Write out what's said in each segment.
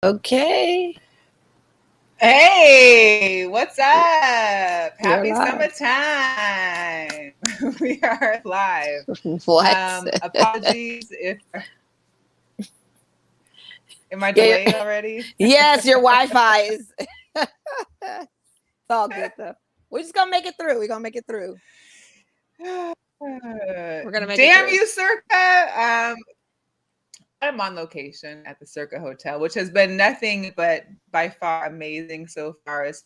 Okay. Hey, what's up? We're Happy live. summertime. We are live. What? Apologies if am I Yeah, delayed already? yes, your Wi-Fi is. It's all good though. We're just gonna make it through. We're gonna make it through. We're gonna make it Damn through. you, Circa. I'm on location at the Circa Hotel, which has been nothing but by far amazing so far as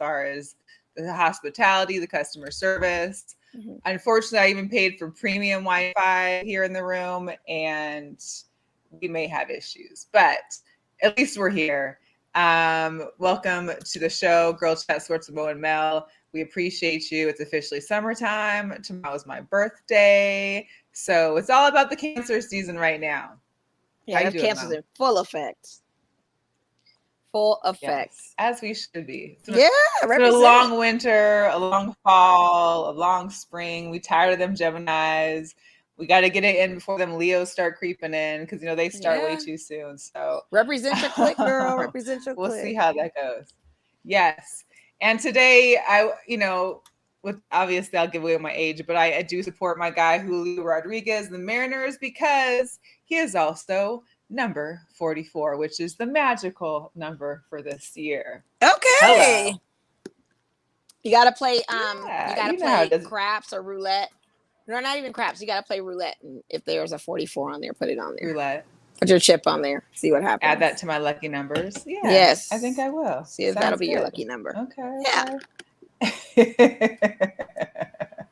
the hospitality, the customer service. Mhm. Unfortunately, I even paid for premium Wi-Fi here in the room, and we may have issues, but at least we're here. Welcome to the show, Girl Chat Sports with Mo and Mel. We appreciate you. It's officially summertime. Tomorrow's my birthday, so it's all about the cancer season right now. How Yeah, you that doing, cancel's Mel? in full effect. Full effect. Yes, as we should be. Yeah, It's been a represent. long winter, a long fall, a long spring. We tired of them Geminis. We got to get it in before them Leos start creeping in because they start way Yeah. too soon. So Represent your click, girl. Represent your we'll see click. how that goes. Yes, and today with obviously I'll give away my age, but I do support my guy Julio Rodriguez, the Mariners, because he is also number 44, which is the magical number for this year. Okay. Hello. You gotta play. You Yeah, gotta you know how it play does. craps or roulette. No, not even craps. You gotta play roulette. And if there's a 44 on there, put it on there. Roulette. Put your chip on there. See what Add that happens. to my lucky numbers. Yeah, I think Yes. I will. See if that'll Sounds be your good. lucky number. Okay, Yeah. okay.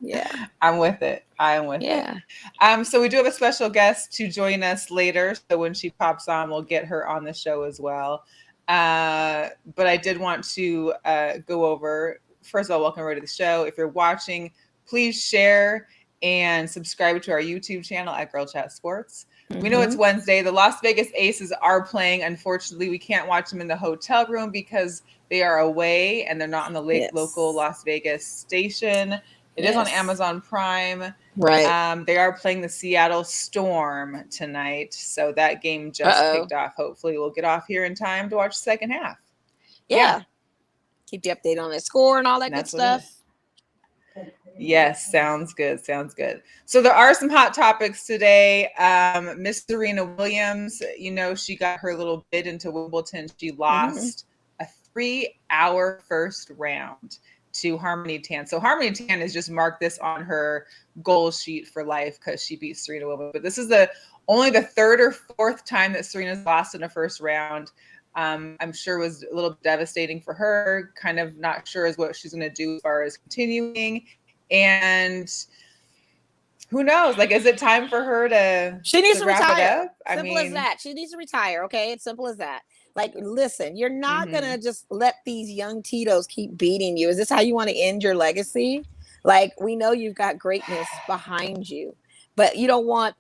Yeah. I'm with it. I'm with it. Yeah. So we do have a special guest to join us later. So when she pops on, we'll get her on the show as well. But I did want to go over, first of all, welcome everybody to the show. If you're watching, please share and subscribe to our YouTube channel at Girl Chat Sports. We know it's Wednesday. The Las Vegas Aces are playing. Unfortunately, we can't watch them in the hotel room because they are away and they're not on the local Las Vegas station. It is on Amazon Prime. Right. They are playing the Seattle Storm tonight. So that game just Uh-oh. kicked off. Hopefully we'll get off here in time to watch the second half. Yeah. Keep you updated on the score and all that good stuff. Yes, sounds good. Sounds good. So there are some hot topics today. Miss Serena Williams, she got her little bid into Wimbledon. She lost a 3-hour first round to Harmony Tan. So Harmony Tan has just marked this on her goal sheet for life because she beat Serena Williams. But this is only the third or fourth time that Serena's lost in a first round. I'm sure was a little devastating for her. Kind of not sure as what she's going to do as far as continuing. And who knows? Like, is it time for her to? She needs to wrap retire. it up? Simple as that. She needs to retire. Okay, it's simple as that. Like, listen, you're not gonna just let these young Tito's keep beating you. Is this how you want to end your legacy? Like, we know you've got greatness behind you, but you don't want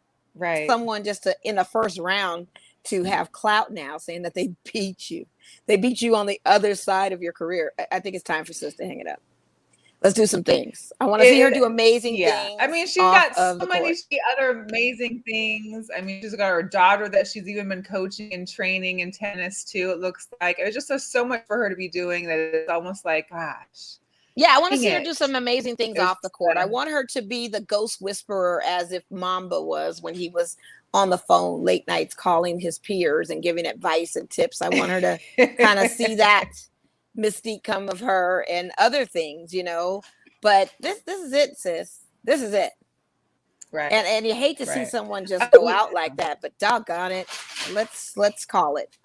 someone just to in the first round to have clout now saying that they beat you. They beat you on the other side of your career. I think it's time for sis to hang it up. Let's do some things. I want to see her do amazing things. I mean, she's got so many other amazing things. I mean, she's got her daughter that she's even been coaching and training in tennis too. It looks like it's just so much for her to be doing that it's almost like, gosh. Yeah, I want to see her do some amazing things off the court. I want her to be the ghost whisperer as if Mamba was when he was on the phone late nights calling his peers and giving advice and tips. I want her to kind of see that mystique come of her and other things, but this is it, sis. This is it. Right. And you hate to see someone just go out like that, but doggone it, let's call it.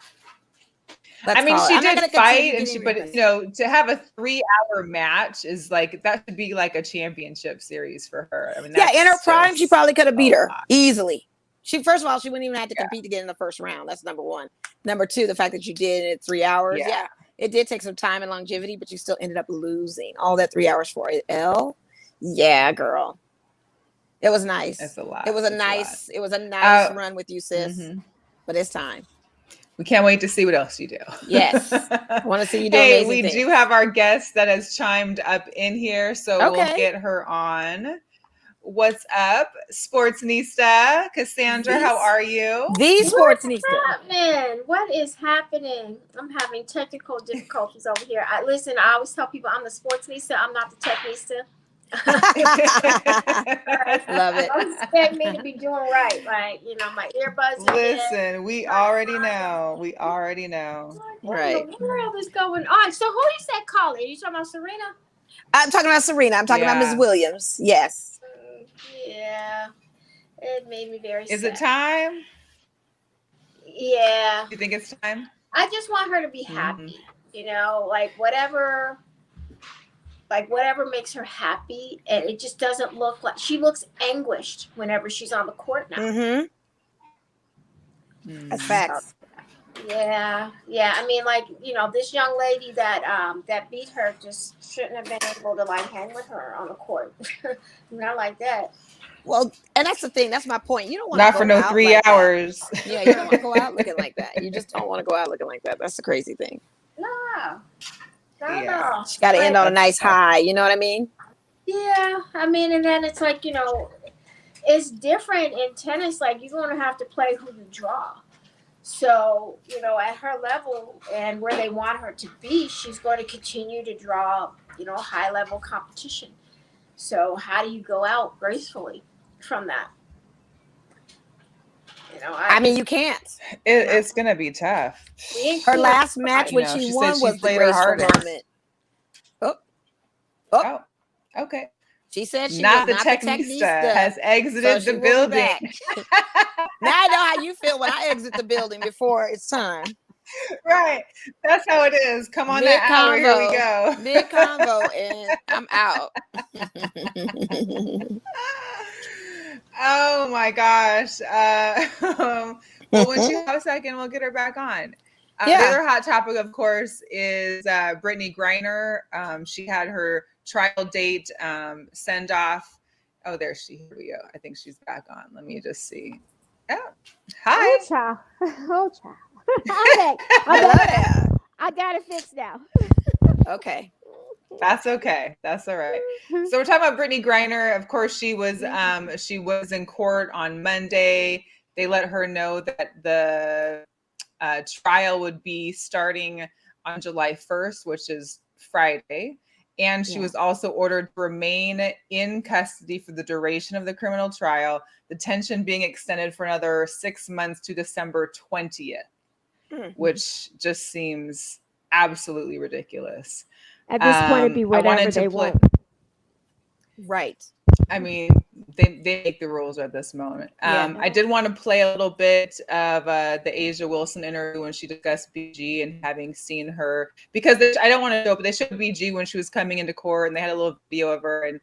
She did fight, but to have a 3-hour match is like that should be like a championship series for her. I mean, in her prime, she probably could have beat her easily. First of all, she wouldn't even have to compete to get in the first round. That's number one. Number two, the fact that you did it in 3 hours. Yeah, it did take some time and longevity, but you still ended up losing all that 3 hours for it. Yeah, girl. It was nice. That's a lot. It was a nice run with you, sis. But it's time. We can't wait to see what else you do. Yes. I want to see you do amazing things. We do have our guest that has chimed up in here, so we'll get her on. What's up, Sportsnista? Cassandra, how are you? The Sportsnista. What is happening? I'm having technical difficulties over here. Listen, I always tell people I'm the Sportsnista. I'm not the technista. Love it. Don't expect me to be doing right. Like, my earbuds. Listen, we already know. We already know. Right. What in the world is going on? So who is that caller? Are you talking about Serena? I'm talking about Serena. I'm talking about Ms. Williams. Yes. Yeah. It made me very sad. Is it time? Yeah. You think it's time? I just want her to be happy. Whatever makes her happy, and it just doesn't look like she looks anguished whenever she's on the court now. That's facts. Yeah. I mean, this young lady that beat her just shouldn't have been able to hang with her on the court. Not like that. Well, and that's the thing. That's my point. You don't want to go for no out 3 hours. That. Yeah, you don't want to go out looking like that. You just don't want to go out looking like that. That's the crazy thing. No. Yeah. She got to end on a nice high. You know what I mean? Yeah. I mean, and then it's it's different in tennis. You're going to have to play who you draw. So, at her level and where they want her to be, she's going to continue to draw, high level competition. So how do you go out gracefully from that? I mean, you can't. It's going to be tough. Her last match when she won was the graceful moment. Oh, okay. She said she not was the technista has exited the building. Now I know how you feel when I exit the building before it's time. Right. That's how it is. Come on that hour. Here we go. Mid-convo and I'm out. Oh my gosh. Well, when she have a second, we'll get her back on. The other hot topic, of course, is Brittany Griner. She had her trial date send off. Oh, here we go. I think she's back on. Let me just see. Oh, hi. Oh, child. Oh, child. I'm back. I got it fixed now. Okay. That's okay. That's all right. So we're talking about Brittany Griner. Of course, she was in court on Monday. They let her know that the trial would be starting on July 1st, which is Friday. And she was also ordered to remain in custody for the duration of the criminal trial, detention being extended for another 6 months to December 20th, which just seems absolutely ridiculous. At this point, it'd be whatever they want. Right. I mean, they make the rules at this moment. I did want to play a little bit of the Asia Wilson interview when she discussed BG and having seen her, because I don't want to know, but they showed BG when she was coming into court and they had a little video of her and,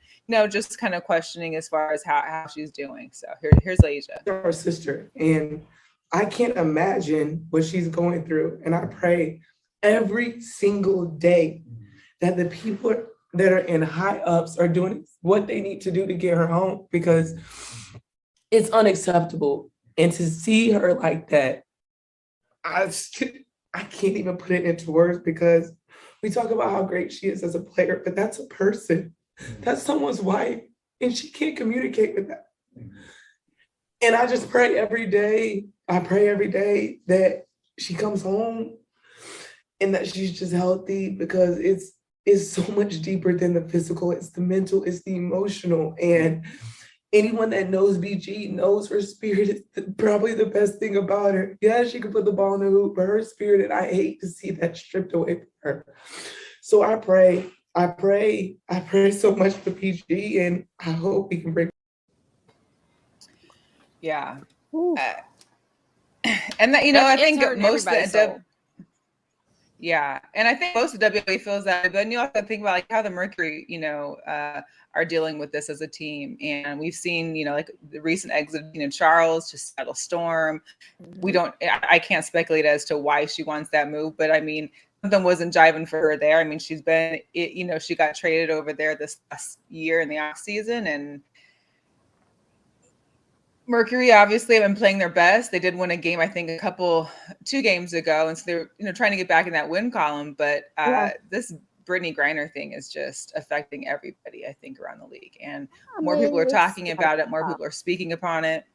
just kind of questioning as far as how she's doing. So here's Asia. Her sister, and I can't imagine what she's going through. And I pray every single day that the people that are in high ups are doing what they need to do to get her home, because it's unacceptable. And to see her like that, I can't even put it into words, because we talk about how great she is as a player, but that's a person. That's someone's wife, and she can't communicate with that. And I just pray every day. I pray every day that she comes home and that she's just healthy, because it's so much deeper than the physical. It's the mental, it's the emotional. And anyone that knows BG knows her spirit is probably the best thing about her. Yeah, she could put the ball in the hoop, but her spirit, and I hate to see that stripped away from her. So I pray so much for BG, and I hope we can bring. Yeah. And that, I think most of the yeah, and I think most of WA feels that, but you also have to think about how the Mercury, are dealing with this as a team. And we've seen, like the recent exit of Charles to Seattle Storm. I can't speculate as to why she wants that move, but I mean, something wasn't jiving for her there. I mean, she's been, she got traded over there this last year in the off season, and Mercury obviously have been playing their best. They did win a game, I think, 2 games ago, and so they're trying to get back in that win column. But this Brittany Griner thing is just affecting everybody, I think, around the league. And I more mean, people are it's talking like, about it. More people are speaking upon it.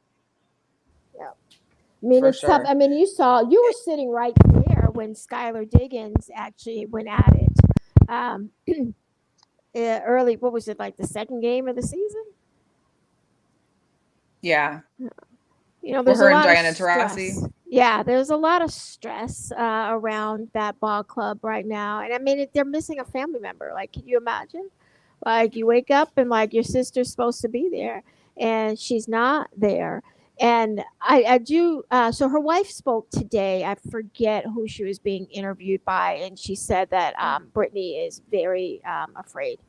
yeah. I mean, For it's tough. sure. I mean, you were sitting right there when Skylar Diggins actually went at it. Early, what was it, like the second game of the season? Yeah. You know, For there's her a and lot Diana of stress. Taurasi. Yeah, there's a lot of stress around that ball club right now, and I mean, they're missing a family member. Like, can you imagine? Like, you wake up and like your sister's supposed to be there, and she's not there. And I do. So her wife spoke today. I forget who she was being interviewed by, and she said that Brittany is very afraid.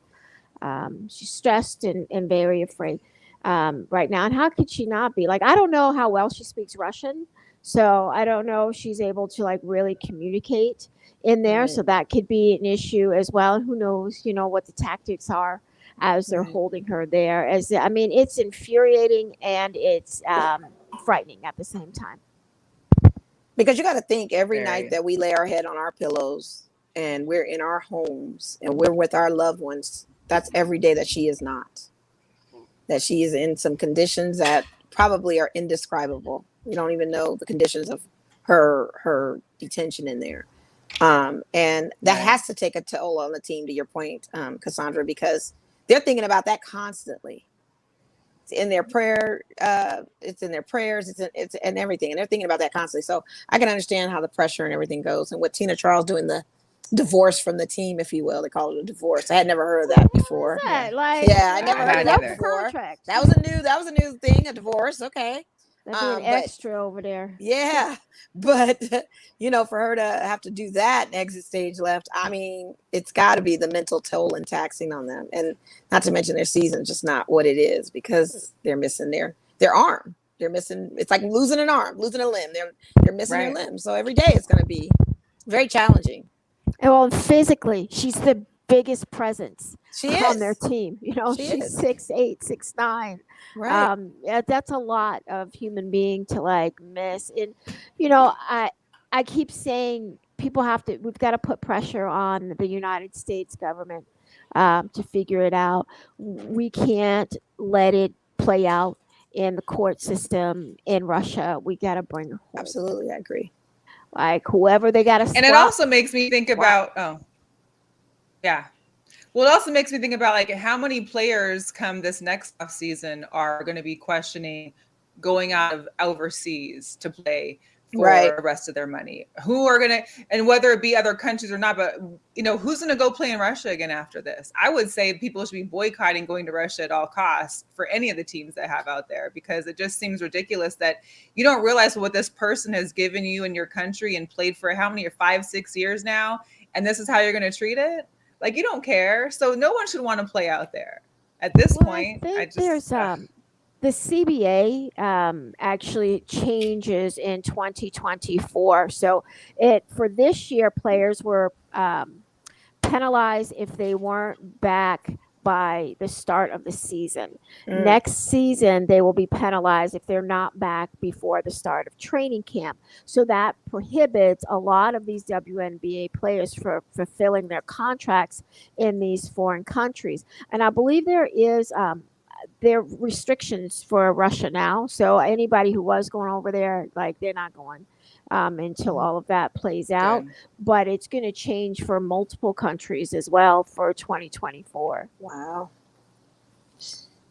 She's stressed and very afraid right now. And how could she not be? Like, I don't know how well she speaks Russian. So I don't know if she's able to like really communicate in there. Right. So that could be an issue as well. And who knows, what the tactics are as they're Right. holding her there. I mean, it's infuriating and it's frightening at the same time. Because you got to think every night Very. that we lay our head on our pillows and we're in our homes and we're with our loved ones, that's every day that she is not. That she is in some conditions that probably are indescribable. We don't even know the conditions of her detention in there. And that Right. has to take a toll on the team, to your point, Cassandra, because they're thinking about that constantly. It's in their prayer, it's in their prayers, it's in everything, and they're thinking about that constantly. So I can understand how the pressure and everything goes, and what Tina Charles doing, the divorce from the team, if you will. They call it a divorce. I had never heard of that before. That? Like, Yeah, I never I heard of hadn't that either. before. Contract. That was a new thing, a divorce. Okay. That'd be an But extra over there. yeah, but for her to have to do that and exit stage left, I mean, it's got to be the mental toll and taxing on them, and not to mention their season, just not what it is, because they're missing their arm. They're missing. It's like losing an arm, losing a limb. They're missing their Right. limb. So every day it's going to be very challenging. And well, physically, she's the biggest presence She on their is. team. She She's is. 6'8", 6'9". Right. Yeah, that's a lot of human being to like miss. And I keep saying we've got to put pressure on the United States government to figure it out. We can't let it play out in the court system in Russia. We got to bring her home. Absolutely, I agree. Like, whoever they got to swap. And it also makes me think about, yeah. Well, it also makes me think about like how many players come this next off season are going to be questioning going out of overseas to play for Right. the rest of their money. Who are going to, and whether it be other countries or not, but who's going to go play in Russia again after this? I would say people should be boycotting going to Russia at all costs for any of the teams that have out there, because it just seems ridiculous that you don't realize what this person has given you in your country and played for how many, 5-6 years now, and this is how you're going to treat it. Like, you don't care. So no one should want to play out there at this point. I think there's the CBA actually changes in 2024. So for this year, players were penalized if they weren't back by the start of the season. Next season, they will be penalized if they're not back before the start of training camp. So that prohibits a lot of these WNBA players from fulfilling their contracts in these foreign countries. And I believe there are restrictions for Russia now. So anybody who was going over there, like, they're not going until all of that plays out. Good. But it's going to change for multiple countries as well for 2024. Wow.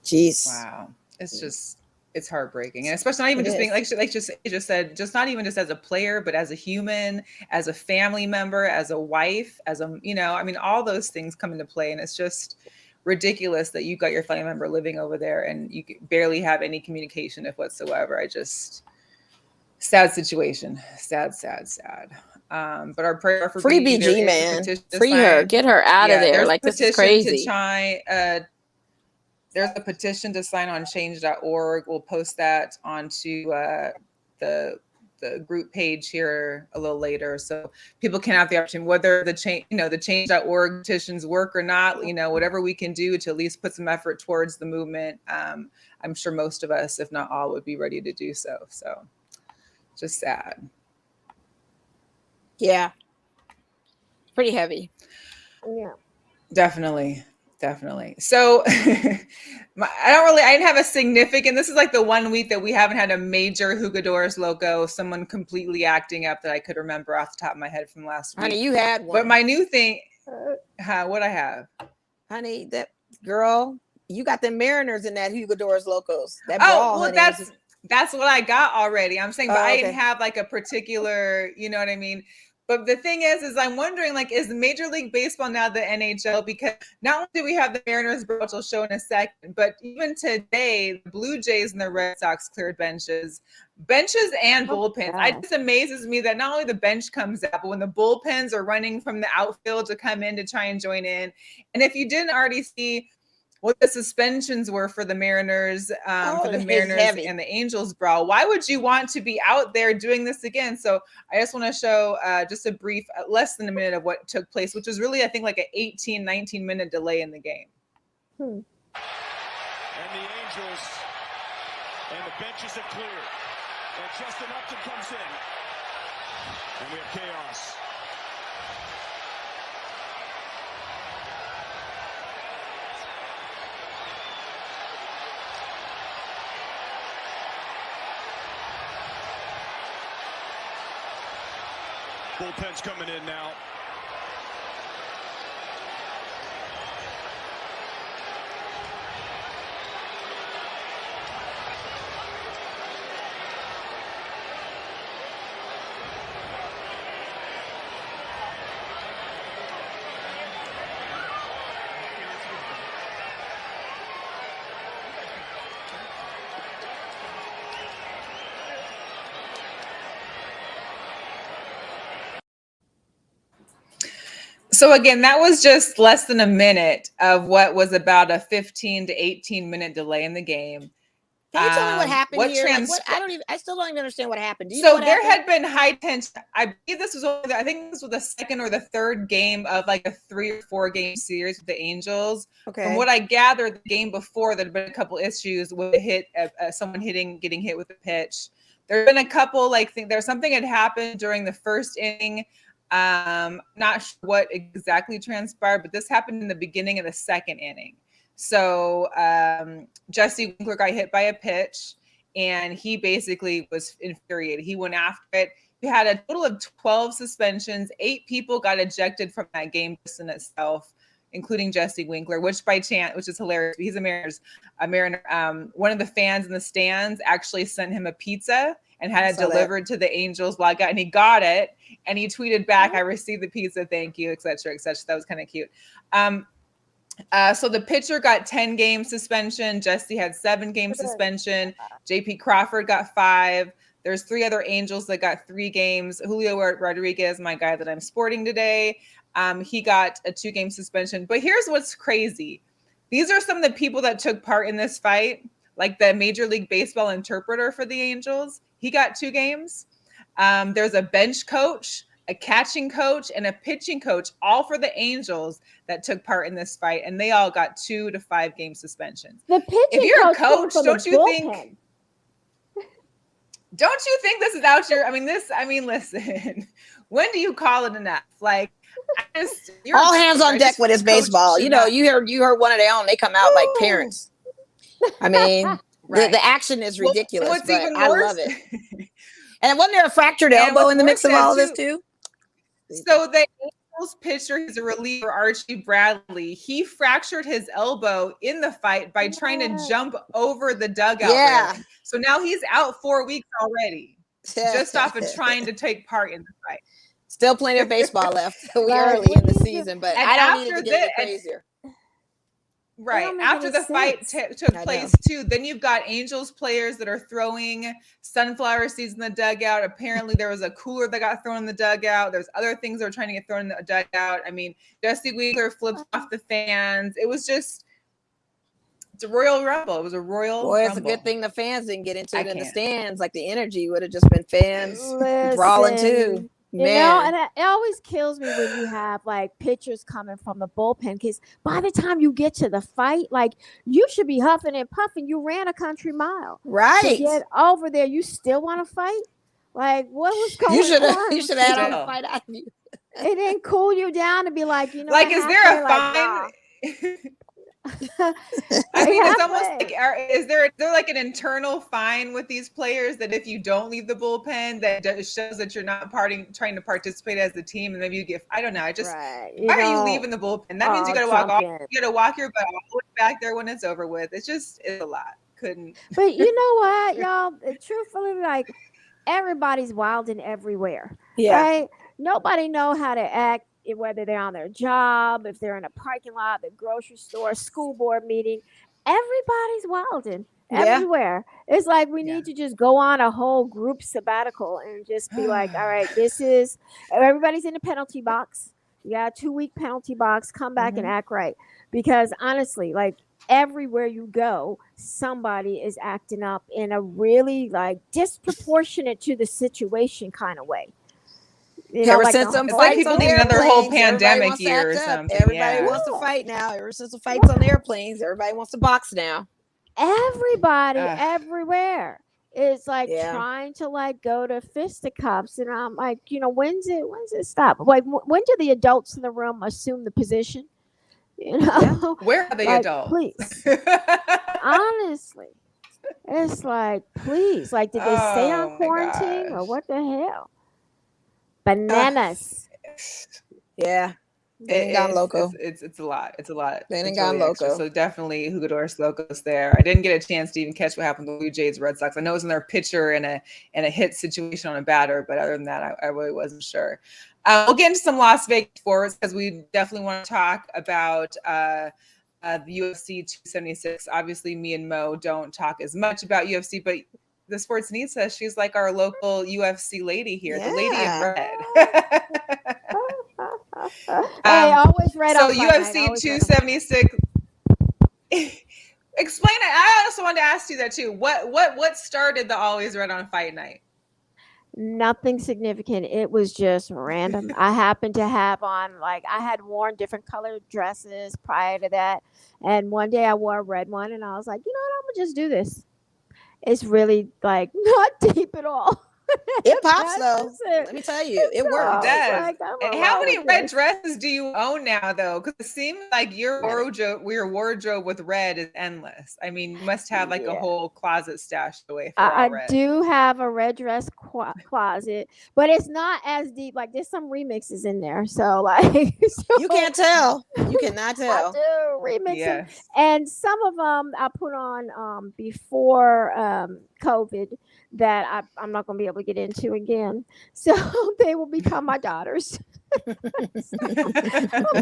Jeez. Wow. It's heartbreaking. And especially not even just being like just said, just not even just as a player, but as a human, as a family member, as a wife, as all those things come into play. And it's just ridiculous that you got your family member living over there and you barely have any communication if whatsoever. Sad situation. Sad. But our prayer for free BG, man. Free her. Get her out of there. Like, this is crazy. There's a petition to sign on change.org. We'll post that onto the group page here a little later, so people can have the opportunity, whether the change.org petitions work or not, whatever we can do to at least put some effort towards the movement. I'm sure most of us, if not all, would be ready to do so. So just sad. Yeah. Pretty heavy. Yeah. Definitely. So I didn't have a significant, this is like the 1 week that we haven't had a major Jugadores Loco, someone completely acting up that I could remember off the top of my head from last week. Honey, you had one. But my new thing, what I have? Honey, that girl, you got the Mariners in that Jugadores Locos. That Oh, well, honey, that's what I got already. I'm saying, but I okay. didn't have like a particular, you know what I mean? But the thing is I'm wondering, like, is Major League Baseball now the NHL? Because not only do we have the Mariners, which I'll show in a second, but even today, the Blue Jays and the Red Sox cleared benches and bullpens. Yeah. It just amazes me that not only the bench comes out, but when the bullpens are running from the outfield to come in to try and join in. And if you didn't already see what the suspensions were for the Mariners, and the Angels brawl, why would you want to be out there doing this again? So I just want to show just a brief, less than a minute of what took place, which was really, I think, like an 18, 19-minute delay in the game. And the Angels and the benches have cleared. And Justin Upton comes in. And we have chaos. Bullpen's coming in now. So again, that was just less than a minute of what was about a 15 to 18-minute delay in the game. Can you tell me what happened here? I still don't even understand what happened. So there had been high tension. I believe this was I think this was the second or the third game of like a 3 or 4 game series with the Angels. Okay. From what I gathered, the game before, there had been a couple issues with someone getting hit with a pitch. There had been a couple, there's something had happened during the first inning. Not sure what exactly transpired, but this happened in the beginning of the second inning. So Jesse Winkler got hit by a pitch, and he basically was infuriated. He went after it. He had a total of 12 suspensions. 8 people got ejected from that game just in itself, including Jesse Winkler, which is hilarious. He's a Mariner. One of the fans in the stands actually sent him a pizza and had it delivered to the Angels logout, and he got it, and he tweeted back, "I received the pizza, thank you," et cetera, et cetera. That was kind of cute. So the pitcher got 10-game suspension. Jesse had 7-game suspension. JP Crawford got 5. There's 3 other Angels that got 3 games. Julio Rodriguez, my guy that I'm sporting today, he got a 2-game suspension. But here's what's crazy. These are some of the people that took part in this fight, like the Major League Baseball interpreter for the Angels. He got 2 games. There's a bench coach, a catching coach, and a pitching coach, all for the Angels that took part in this fight, and they all got 2 to 5 game suspensions. The pitching if you're a coach, don't you think this is out your? Listen. When do you call it enough? Like, all hands on deck with his baseball. You know, you heard one of their own. They come out like parents. I mean, right. the action is ridiculous. What's even worse? I love it. And wasn't there a fractured elbow in the mix of all of this too? So the Angels pitcher, he's a reliever, Archie Bradley. He fractured his elbow in the fight by trying to jump over the dugout. Yeah. Railing. So now he's out 4 weeks already, just off of trying to take part in the fight. Still plenty of baseball left. We early in the season, but I don't need it to get any crazier. Right. After the fight took place too, then you've got Angels players that are throwing sunflower seeds in the dugout. Apparently there was a cooler that got thrown in the dugout. There's other things that were trying to get thrown in the dugout. I mean, Jesse Winkler flipped off the fans. It's a royal rumble. It was a royal rumble. It's a good thing the fans didn't get into it in the stands. Like the energy would have just been fans brawling too. You know, and it always kills me when you have like pitchers coming from the bullpen, because by the time you get to the fight, like you should be huffing and puffing. You ran a country mile, right? To get over there, you still want to fight? Like, what was going on? You should have had on a fight out of you. It didn't cool you down to be like, you know, Like, what, is there a halfway, fine? like, I mean, it's almost halfway. like, is there like an internal fine with these players that if you don't leave the bullpen, that shows that you're not trying to participate as a team, and maybe you get, I don't know. I just, Right. why are you leaving the bullpen? That means you got to walk jump off. in. You got to walk your butt all the way back there when it's over with. It's a lot. Couldn't. But you know what, y'all? Truthfully, like everybody's wild and everywhere, Yeah. right? Nobody know how to act, whether they're on their job, if they're in a parking lot, the grocery store, school board meeting. Everybody's wilding Yeah. everywhere. It's like we Yeah. need to just go on a whole group sabbatical and just be like, all right, everybody's in the penalty box. You got a 2-week penalty box. Come back and act right. Because honestly, like everywhere you go, somebody is acting up in a really like disproportionate to the situation kind of way. You know, Ever like since the some It's like fights people on need another whole airplanes, everybody pandemic wants to year or act up. something. Everybody Yeah. wants to fight now. Ever since the fights on airplanes, everybody wants to box now. everybody Ugh. everywhere is like Yeah. trying to like go to fisticuffs, and I'm like, you know, when's it stop? Like, when do the adults in the room assume the position? You know, Where are the like, adults? please, honestly, it's like, please, like, did they stay on Oh my quarantine or gosh. what the hell? Bananas. Yeah. They done gone loco. It's a lot. It's a lot. They done It's gone really extra. loco. So definitely Jugadores Locos there. I didn't get a chance to even catch what happened to the Blue Jays Red Sox. I know it was in their pitcher and a hit situation on a batter, but other than that, I really wasn't sure. We'll get into some Las Vegas sports because we definitely want to talk about the UFC 276. Obviously, me and Mo don't talk as much about UFC, but the Sportsnista, she's like our local UFC lady here, the lady in Yeah. red. Hey, always red So on fight night, UFC always red on fight night. 276. Explain it. I also wanted to ask you that too. What started the always red on fight night? Nothing significant. It was just random. I happened to have on, like, I had worn different colored dresses prior to that, and one day I wore a red one, and I was like, you know what, I'm gonna just do this. It's really like not deep at all. It pops That's though. just it. Let me tell you, it So, works. It does. like, I'm And gonna how roll many with red this. dresses do you own now, though? Because it seems like your wardrobe with red is endless. I mean, you must have like a Yeah. whole closet stashed away for all I red. do have a red dress closet, but it's not as deep. Like, there's some remixes in there, so like You can't tell. You cannot I tell. do remix them, Yes. and some of them I put on before COVID that I'm not going to be able to get into again. So they will become my daughters. I'm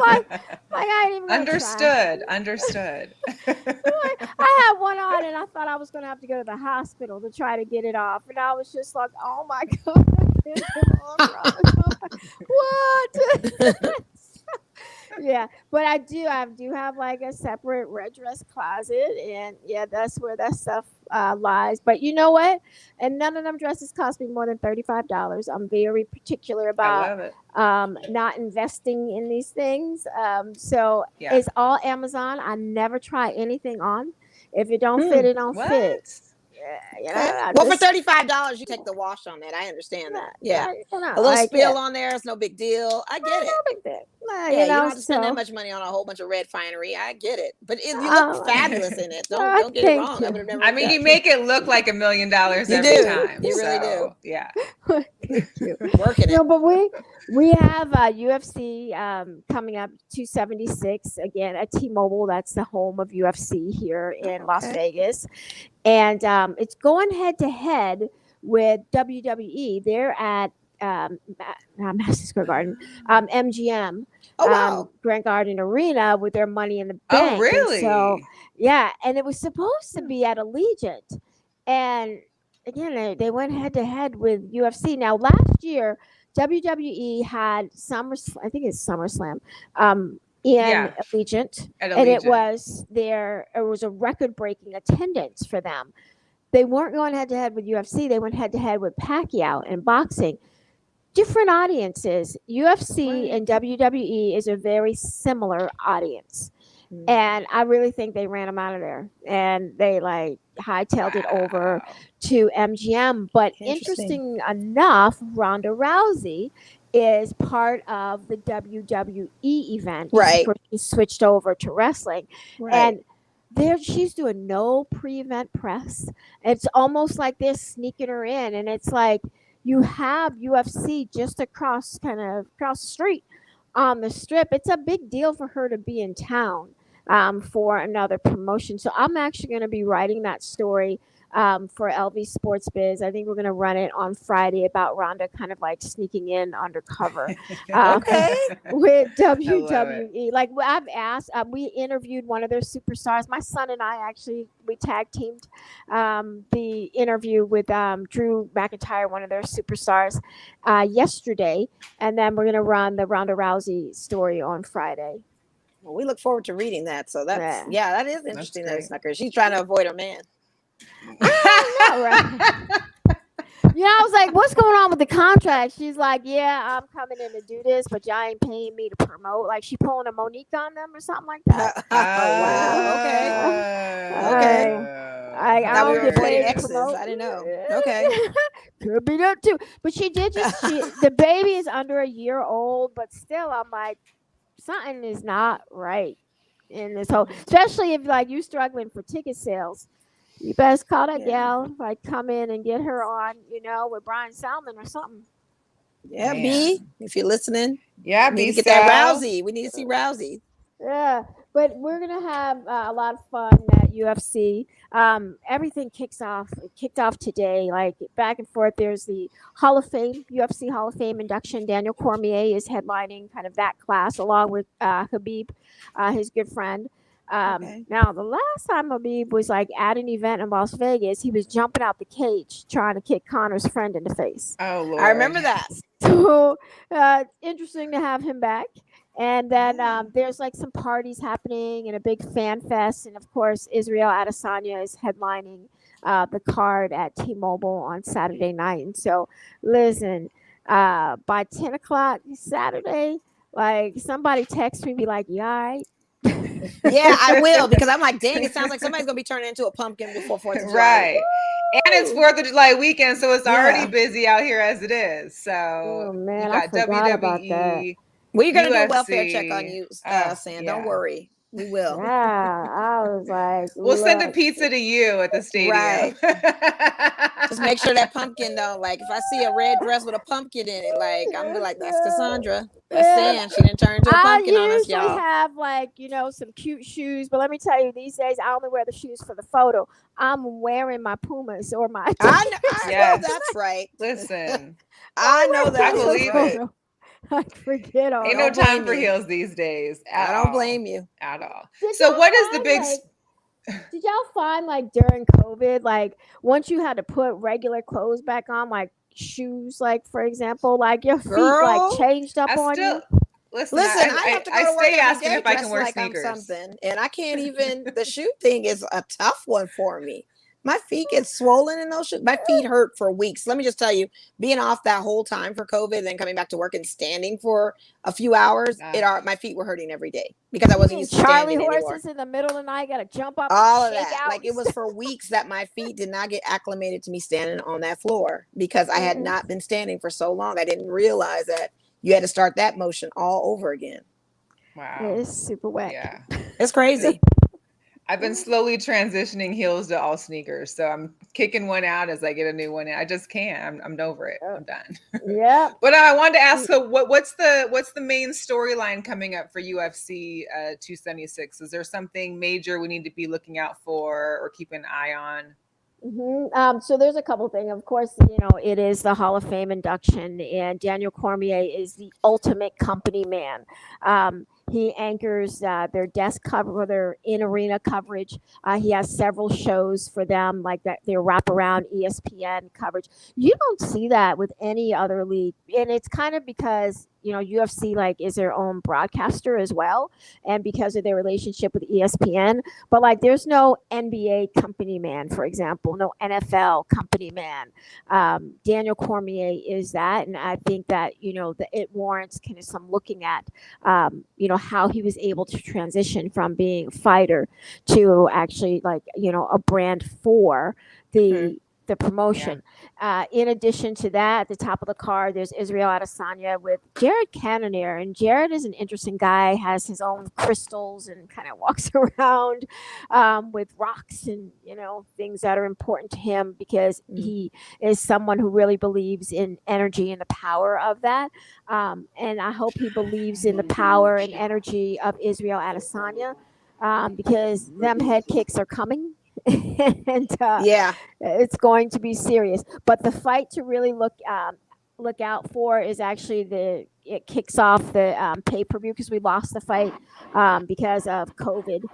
like, I ain't even gonna try. Understood. I had one on and I thought I was going to have to go to the hospital to try to get it off. And I was just like, oh my God. What? Yeah, but I do have like a separate red dress closet, and yeah, that's where that stuff lies. But you know what? And none of them dresses cost me more than $35. I'm very particular I about love it. not investing in these things. So Yeah. it's all Amazon. I never try anything on. If it don't fit, it don't What? fit. You know, Okay. I Well, for just- $35, you take the wash on that. I understand that. Yeah. you know, A little like, spill yeah, on there is no big deal. I get it. no big deal. Yeah, You you know, don't have to spend that so- much money on a whole bunch of red finery. I get it. But you look fabulous in it. Don't get it thank wrong. you. I would have never. I mean, you make it look like $1 million every You do. time. You really do. Yeah. Working it. No, but we have UFC coming up 276 again at T-Mobile. That's the home of UFC here in Las Vegas, and it's going head to head with WWE. They're at Madison Square Garden, MGM. Oh wow. Grant Garden Arena with their Money in the Oh, Bank. really? And so yeah, and it was supposed to be at Allegiant, and again they went head to head with UFC. Now last year WWE had I think it's SummerSlam in Allegiant, At and it Allegiant. was a record breaking attendance for them. They weren't going head to head with UFC. They went head to head with Pacquiao and boxing. Different audiences. UFC and WWE is a very similar audience. And I really think they ran them out of there, and they like hightailed it over to MGM. But interesting enough, Ronda Rousey is part of the WWE event. Right. Before she switched over to wrestling. Right. And there she's doing no pre-event press. It's almost like they're sneaking her in. And it's like you have UFC just across the street on the strip. It's a big deal for her to be in town for another promotion. So I'm actually going to be writing that story for LV Sports Biz. I think we're going to run it on Friday about Ronda kind of like sneaking in undercover Okay. with I love WWE. Like I've asked, we interviewed one of their superstars. My son and I actually, we tag teamed the interview with Drew McIntyre, one of their superstars, yesterday. And then we're going to run the Ronda Rousey story on Friday. Well, we look forward to reading that. So that's Yeah. that is interesting. That great. it's not her. She's trying to avoid her man. I know, right? I was like, what's going on with the contract? She's like, yeah, I'm coming in to do this, but y'all ain't paying me to promote. Like she pulling a Monique on them or something like that. Oh wow. Okay. I Now we don't were get avoiding paid to exes. promote. I didn't know. Okay. Could be that too. But she did the baby is under a year old, but still I'm like, something is not right in this whole, especially if like you struggling for ticket sales. You best call that gal, like come in and get her on, with Brian Salmon or something. Yeah, Man. B, if you're listening, Yeah, we need B to get that Sal. Rousey. We need to see Rousey. Yeah, but we're gonna have a lot of fun at UFC. Everything kicked off today, like back and forth. There's the Hall of Fame, UFC Hall of Fame induction. Daniel Cormier is headlining kind of that class along with Habib, his good friend. Now the last time Habib was like at an event in Las Vegas, he was jumping out the cage trying to kick Connor's friend in the face. Oh Lord. I remember that. So interesting to have him back. And then there's like some parties happening and a big fan fest. And of course, Israel Adesanya is headlining the card at T-Mobile on Saturday night. And so, listen, by 10 o'clock Saturday, like somebody text me, be like, you all right? Yeah, I will, because I'm like, dang, it sounds like somebody's gonna be turning into a pumpkin before 4th of July. Right. And it's 4th of July weekend, so it's Yeah. already busy out here as it is. So Oh, man, you I got forgot about that. WWE. We're gonna do a UFC. welfare check on you, Sam. yeah. Don't worry. We will. Yeah, I was like, We'll send a look. pizza to you at the stadium. Right. Just make sure that pumpkin don't, like, if I see a red dress with a pumpkin in it, like, I'm gonna be like, that's Cassandra. That's Sam. She didn't turn into a pumpkin on us, usually y'all. have like, some cute shoes, but let me tell you, these days I only wear the shoes for the photo. I'm wearing my Pumas or my I know Yes. that's right. Listen, I know that. I believe it. I forget all. ain't no don't time blame for you. heels these days. I don't blame you. At all. Did So y'all what is the find, big did y'all find like during COVID, like once you had to put regular clothes back on, like shoes, like for example, like your feet Girl, like changed up I on still you? listen, I have to go to work stay every asking day if I can dressed wear like sneakers. I'm something, and I can't even. The shoe thing is a tough one for me. My feet get swollen in those shoes. My feet hurt for weeks. Let me just tell you, being off that whole time for COVID, and then coming back to work and standing for a few hours, my feet were hurting every day because I wasn't used to Charlie standing anymore. horses in the middle of the night, gotta jump up. All and of shake that. out Like it was for weeks that my feet did not get acclimated to me standing on that floor because I had not been standing for so long. I didn't realize that you had to start that motion all over again. Wow. It's super wet. Yeah. It's crazy. I've been slowly transitioning heels to all sneakers. So I'm kicking one out as I get a new one in. I just can't. I'm over it. I'm done. Yeah. But I wanted to ask, so what's the main storyline coming up for UFC 276? Is there something major we need to be looking out for or keep an eye on? So there's a couple things. Of course, it is the Hall of Fame induction, and Daniel Cormier is the ultimate company man. He anchors their desk cover, their in-arena coverage. He has several shows for them, like that their wraparound ESPN coverage. You don't see that with any other league, and it's kind of because UFC like is their own broadcaster as well, and because of their relationship with ESPN. But like, there's no NBA company man, for example, no NFL company man. Daniel Cormier is that, and I think that that it warrants kind of some looking at, how he was able to transition from being a fighter to actually like a brand for the the promotion. In addition to that, at the top of the card, there's Israel Adesanya with Jared Cannonier, and Jared is an interesting guy. Has his own crystals and kind of walks around with rocks and things that are important to him because he is someone who really believes in energy and the power of that. And I hope he believes in the power and energy of Israel Adesanya because them head kicks are coming. And it's going to be serious. But the fight to really look out for is actually it kicks off the pay-per-view because we lost the fight because of COVID.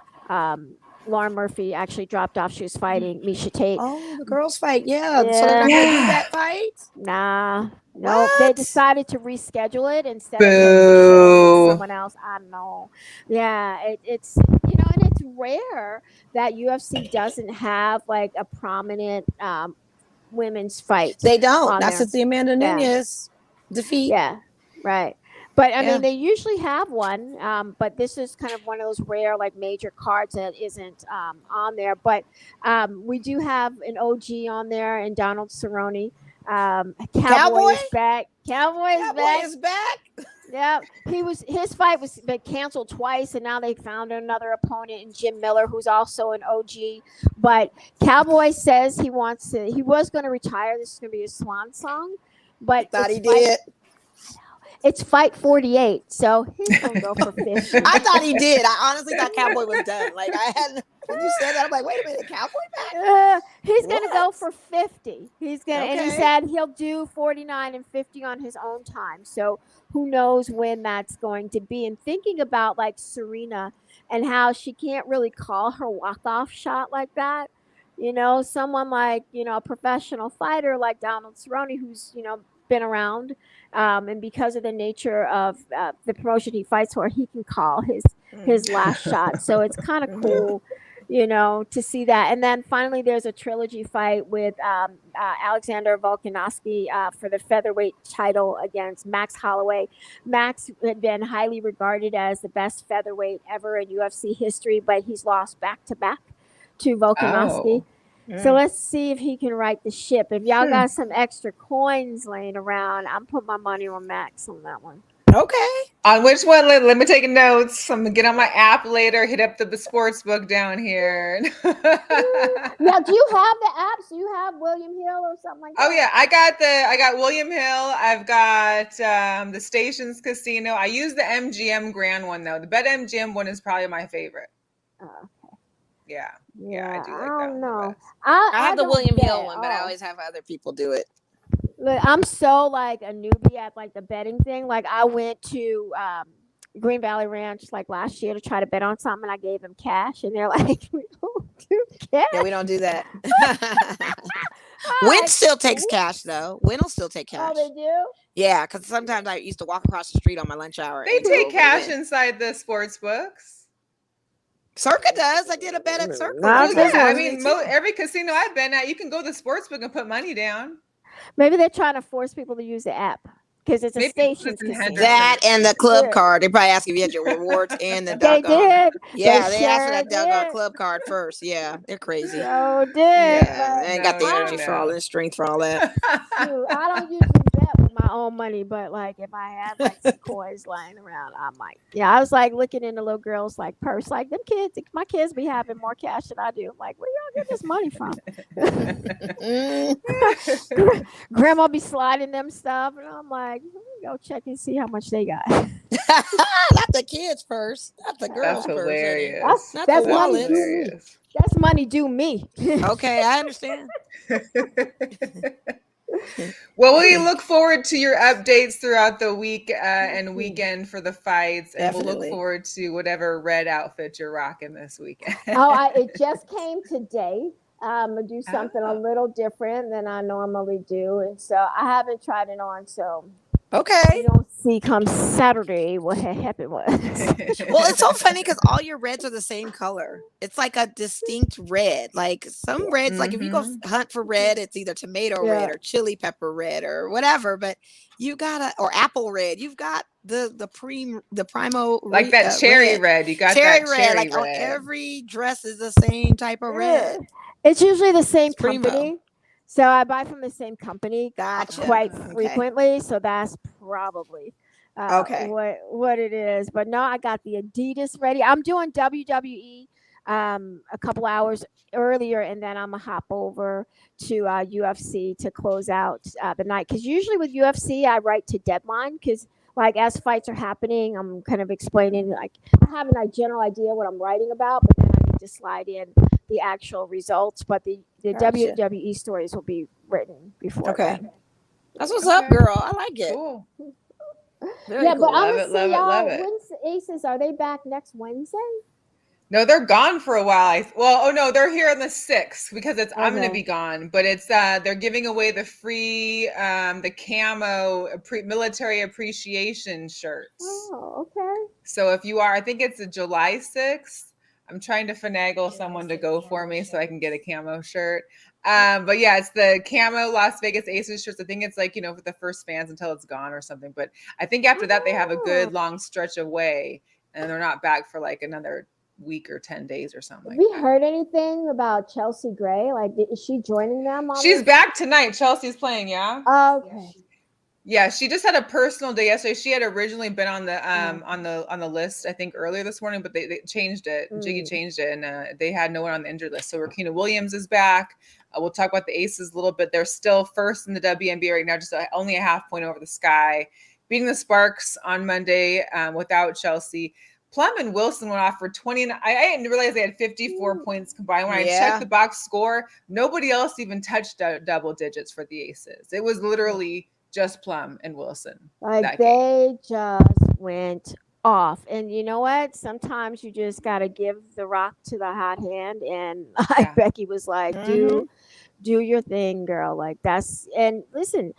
Lauren Murphy actually dropped off. She was fighting Miesha Tate. Oh, the girls fight. Yeah. So they're not going to do that fight? Nah. No, they decided to reschedule it instead of someone else. I know. Yeah, it's and it's rare that UFC doesn't have like a prominent women's fight. They don't. That's just the Amanda Nunes defeat. Yeah, right. But I mean, they usually have one. But this is kind of one of those rare, like major cards that isn't on there. But we do have an OG on there, and Donald Cerrone. Cowboy is back. Cowboy is back. Yeah, his fight was canceled twice, and now they found another opponent in Jim Miller, who's also an OG. But Cowboy says he was going to retire. This is going to be his swan song, but thought he did. It's fight 48, so he's gonna go for 50. I thought he did. I honestly thought Cowboy was done. Like when you said that, I'm like, wait a minute, Cowboy back? He's gonna go for 50. He's gonna, and he said he'll do 49 and 50 on his own time. So who knows when that's going to be? And thinking about like Serena and how she can't really call her walk-off shot like that. Someone like a professional fighter like Donald Cerrone, who's been around. And because of the nature of the promotion he fights for, he can call his last shot. So it's kind of cool, to see that. And then finally, there's a trilogy fight with Alexander Volkanovski for the featherweight title against Max Holloway. Max had been highly regarded as the best featherweight ever in UFC history, but he's lost back-to-back to Volkanovski. Oh. So let's see if he can right the ship. If y'all got some extra coins laying around, I'm putting my money on Max on that one. Okay. On which one? Let me take notes. I'm gonna get on my app later. Hit up the sports book down here. Now, do you have the apps? Do you have William Hill or something like that? Oh yeah, I got William Hill. I've got the Stations Casino. I use the MGM Grand one though. The BetMGM one is probably my favorite. Okay. Yeah, I do like I that don't one know. I have the don't William bet. Hill one, but I always have other people do it. Look, I'm so like a newbie at like the betting thing. Like I went to Green Valley Ranch like last year to try to bet on something, and I gave them cash, and they're like, "We don't do cash." Yeah, we don't do that. Win still takes cash though. Win will still take cash. Oh, they do? Yeah, because sometimes I used to walk across the street on my lunch hour. They take cash inside the sports books. Circa does. I did a bet at Circa. I mean, every casino I've been at, you can go to the sports book and put money down. Maybe they're trying to force people to use the app because it's a Stations casino. That and the club card. They probably ask if you had your rewards and the They doggone. did. Yeah, they asked for that doggone club card first. Yeah, they're crazy. So did. Yeah, they ain't got the energy for all that, strength for all that. Dude, I don't usually bet with my own money, but like if I have like some coins lying around, I might. Yeah, I was like looking in the little girl's like purse, like them kids. My kids be having more cash than I do. I'm like, where y'all get this money from? Grandma be sliding them stuff, and I'm like, let me go check and see how much they got. Not the kids' purse. Not the girls' That's purse. Hilarious. That's money due me. That's money due me. Okay, I understand. Well, we look forward to your updates throughout the week and weekend for the fights, and we'll look forward to whatever red outfit you're rocking this weekend. It just came today. I'm gonna do something a little different than I normally do, and so I haven't tried it on. So okay, you'll see come Saturday what happened was. Well, it's so funny because all your reds are the same color. It's like a distinct red. Like some reds, like if you go hunt for red, it's either tomato red or chili pepper red or whatever. But you got or apple red. You've got the primo like that cherry red. You got cherry that red. cherry Like red. Every dress is the same type of red. It's usually the same company. So I buy from the same company Gotcha. quite Okay. frequently. So that's probably Okay. what it is. But no, I got the Adidas ready. I'm doing WWE a couple hours earlier, and then I'm gonna hop over to UFC to close out the night. Because usually with UFC, I write to deadline because like as fights are happening, I'm kind of explaining like I have a general idea what I'm writing about, but then I need to slide in the actual results. But the Gotcha. WWE stories will be written before Okay. then. That's what's up, girl. I like it. Cool. Very Yeah, but cool. I'm Love gonna it, see love it, love y'all. it. When's the Aces? Are they back next Wednesday? No, they're gone for a while. No, they're here on the 6th because I'm going to Okay. be gone, but it's they're giving away the free the camo military appreciation shirts. Oh, okay. So if you are, I think it's a July 6th. I'm trying to finagle someone to go for me so I can get a camo shirt. But yeah, it's the camo Las Vegas Aces shirts. I think it's like, for the first fans until it's gone or something. But I think after that, they have a good long stretch away and they're not back for like another week or 10 days or something Have like we that. heard anything about Chelsea Gray? Like, is she joining them? She's back tonight. Chelsea's playing, yeah. Okay. Yeah, she just had a personal day yesterday. She had originally been on the list, I think, earlier this morning, but they changed it. Jiggy changed it, and they had no one on the injured list. So Rakina Williams is back. We'll talk about the Aces a little bit. They're still first in the WNBA right now, just only a half point over the Sky, beating the Sparks on Monday without Chelsea. Plum and Wilson went off for 20. I didn't realize they had 54 points combined. When I checked the box score, nobody else even touched double digits for the Aces. It was literally just Plum and Wilson. Like they just went off. And you know what? Sometimes you just got to give the rock to the hot hand. And like Becky was like, do your thing, girl. Like that's, and listen,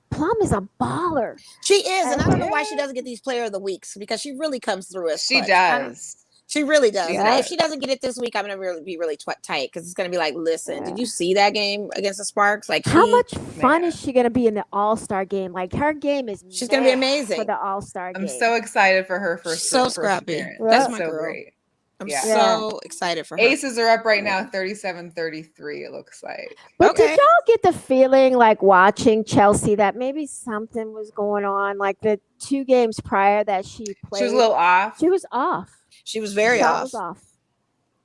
Plum is a baller. She is. And I don't know why she doesn't get these player of the weeks because she really comes through as She does. She really does. Yeah. If she doesn't get it this week, I'm gonna be really tight because it's gonna be like, listen, did you see that game against the Sparks? Like, how much fun is she gonna be in the All-Star game? Like her game is she's gonna be amazing for the All-Star game. I'm so excited for her first. So scrappy. Appearance. That's my so girl. Great. I'm so excited for her. Aces are up right now, 37-33. It looks like. But did y'all get the feeling, like watching Chelsea, that maybe something was going on? Like the 2 games prior that she played, she was a little off. She was off. She was very off. Was off.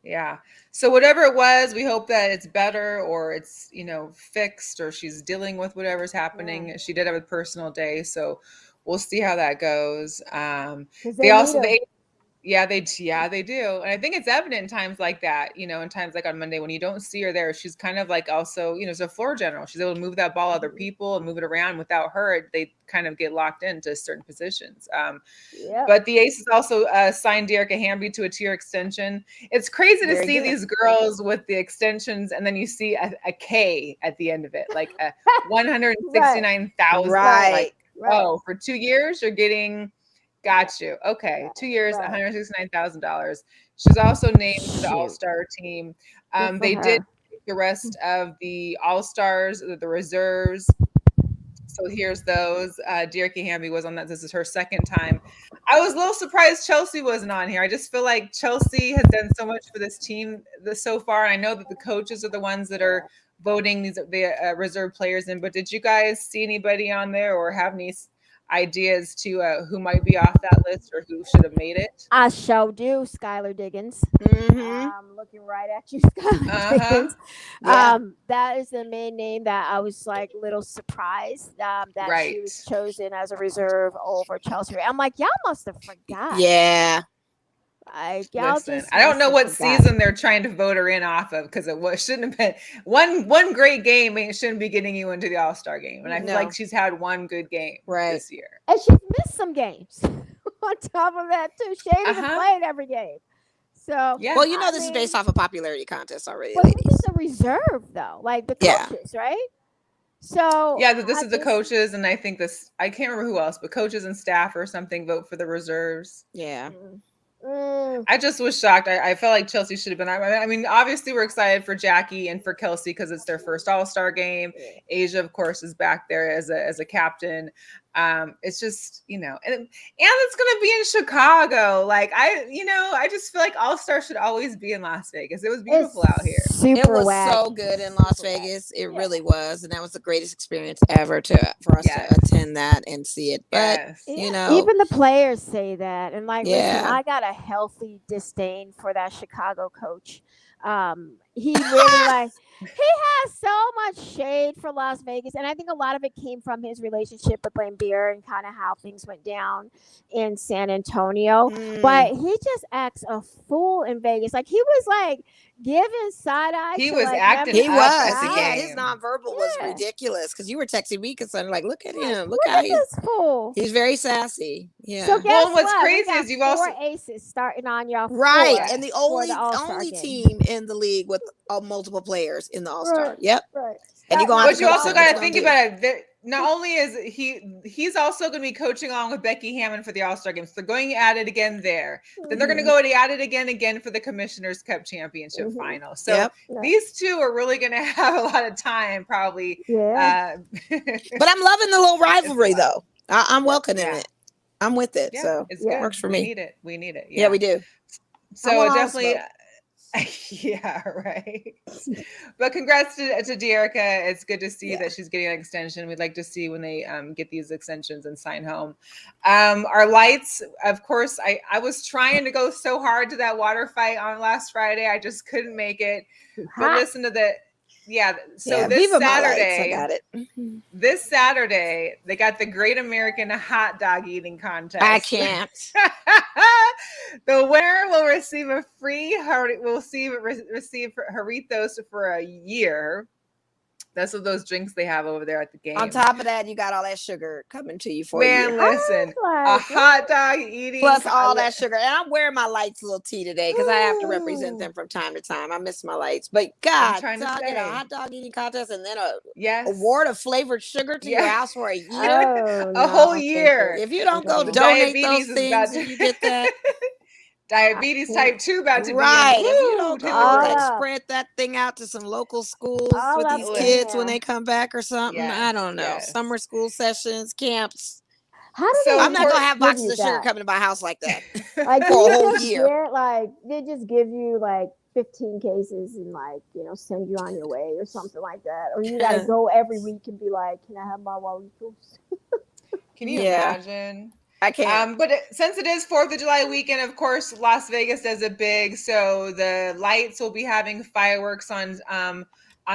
Yeah. So whatever it was, we hope that it's better or it's, fixed or she's dealing with whatever's happening. Yeah. She did have a personal day, so we'll see how that goes. They also they do. And I think it's evident in times like that, in times like on Monday when you don't see her there, she's kind of like also, as a floor general, she's able to move that ball other people and move it around. Without her, they kind of get locked into certain positions. But the Aces also signed Dearica Hamby to a tier extension. It's crazy to see these girls with the extensions and then you see a K at the end of it, like a 169,000. Right. Oh, for 2 years, you're getting... Got you. Okay. 2 years, $169,000. She's also named to the All-Star team. They did the rest of the All-Stars, the reserves. So here's those. Dearica Hamby was on that. This is her second time. I was a little surprised Chelsea wasn't on here. I just feel like Chelsea has done so much for this team so far. And I know that the coaches are the ones that are voting the reserve players in. But did you guys see anybody on there or have any ideas to who might be off that list or who should have made it? I sure do, Skylar Diggins. I'm looking right at you, Skylar Diggins. That is the main name that I was like a little surprised that she was chosen as a reserve over Chelsea. I'm like, y'all must have forgot. Yeah. Listen, I don't know what season they're trying to vote her in off of because it shouldn't have been one great game. It shouldn't be getting you into the All-Star game, and I feel like she's had one good game this year, and she's missed some games. On top of that, too, she ain't even played every game. So well, this is based off a popularity contest already. But this is a reserve, though, like the coaches, right? So this is the coaches, and I think I can't remember who else, but coaches and staff or something vote for the reserves. Yeah. I just was shocked. I felt like Chelsea should have been. I mean, obviously we're excited for Jackie and for Kelsey because it's their first All-Star game. Asia, of course, is back there as a captain. It's just, and it's going to be in Chicago. Like, I just feel like All-Star should always be in Las Vegas. It was beautiful out here. Super It was whack. so good in Las Vegas. It really was, and that was the greatest experience ever for us to attend that and see it. But even the players say that, and like, listen, Yeah. I got a healthy disdain for that Chicago coach. He really he has so much shade for Las Vegas, and I think a lot of it came from his relationship with Lambeer and kind of how things went down in San Antonio. But he just acts a fool in Vegas. Like, he was like giving side eye. He to, was like, acting he up was. at the Yeah, game. his nonverbal was ridiculous because you were texting me because I'm like, look at him, look Look how at this fool. he's very sassy. Yeah. So guess Well, what's what? crazy We got is you've 4 also aces starting on your Right, floor and the for the All-Star only game. team in the league with multiple players in the All-Star. Right, Yep. right. And you're gonna have But to you coach also him. got What to you think gonna about it. Not only is he's also going to be coaching along with Becky Hammon for the All-Star games. They're going at it again there. Then they're going to go at it again for the Commissioner's Cup Championship final. So these two are really going to have a lot of time, probably. Yeah. But I'm loving the little rivalry, though. I'm welcoming it. I'm with it. Yeah, so it's good. Works for we me. Need it. We need it. Yeah, we do. So definitely. Yeah, right. But congrats to Dearica. It's good to see that she's getting an extension. We'd like to see when they get these extensions and sign home. Our lights, of course, I was trying to go so hard to that water fight on last Friday. I just couldn't make it. But listen to the so this Viva Saturday, I got it. This Saturday, they got the Great American Hot Dog Eating Contest. I can't. The winner will receive receive Jarritos for a year. That's what those drinks they have over there at the game. On top of that, you got all that sugar coming to you for a year. Listen, a hot dog eating plus all that sugar. And I'm wearing my lights little tea today because I have to represent them from time to time. I miss my lights, but God, a hot dog eating contest and then a award of flavored sugar to your house for a year, whole year. If you don't go donate those things, and you get that. Diabetes type 2 about to be right. If you don't go spread that thing out to some local schools with these kids when they come back or something. I don't know. Summer school sessions, camps. I'm not gonna have boxes of sugar coming to my house like that like for a whole year. Like they just give you like 15 cases and send you on your way or something like that, or you gotta go every week and be like, can I have my Wallitos? Can you imagine? I can't. But since it is 4th of July weekend, of course, Las Vegas does it big. So the lights will be having fireworks on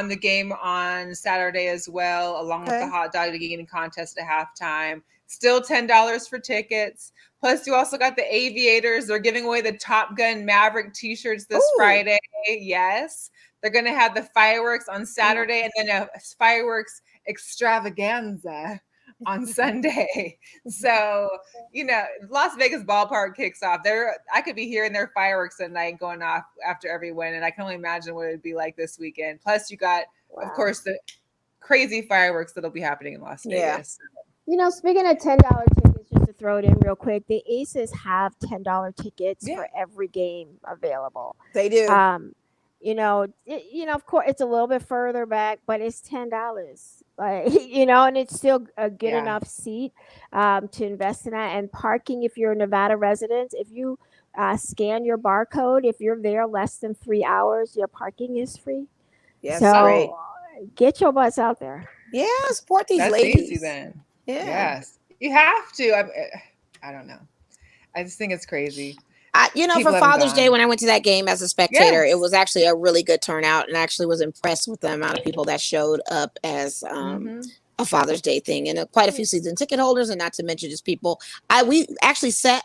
the game on Saturday as well, along with the hot dog eating contest at halftime. Still $10 for tickets. Plus, you also got the Aviators. They're giving away the Top Gun Maverick T-shirts this Friday. Yes. They're going to have the fireworks on Saturday and then a fireworks extravaganza on Sunday. So, Las Vegas ballpark kicks off. I could be hearing their fireworks at night going off after every win, and I can only imagine what it would be like this weekend. Plus, you got, of course, the crazy fireworks that'll be happening in Las Vegas. Speaking of $10 tickets, just to throw it in real quick, the Aces have $10 tickets for every game available. They do. Of course, it's a little bit further back, but it's $10. And it's still a good enough seat to invest in that. And parking, if you're a Nevada resident, if you scan your barcode, if you're there less than 3 hours, your parking is free. Yes, so great. Get your butts out there. Yeah, support these That's ladies. Easy then. Yeah. Yes, you have to. I don't know. I just think it's crazy. For Father's Day, when I went to that game as a spectator, it was actually a really good turnout, and I actually was impressed with the amount of people that showed up as a Father's Day thing, and quite a few season ticket holders, and not to mention just people. We actually sat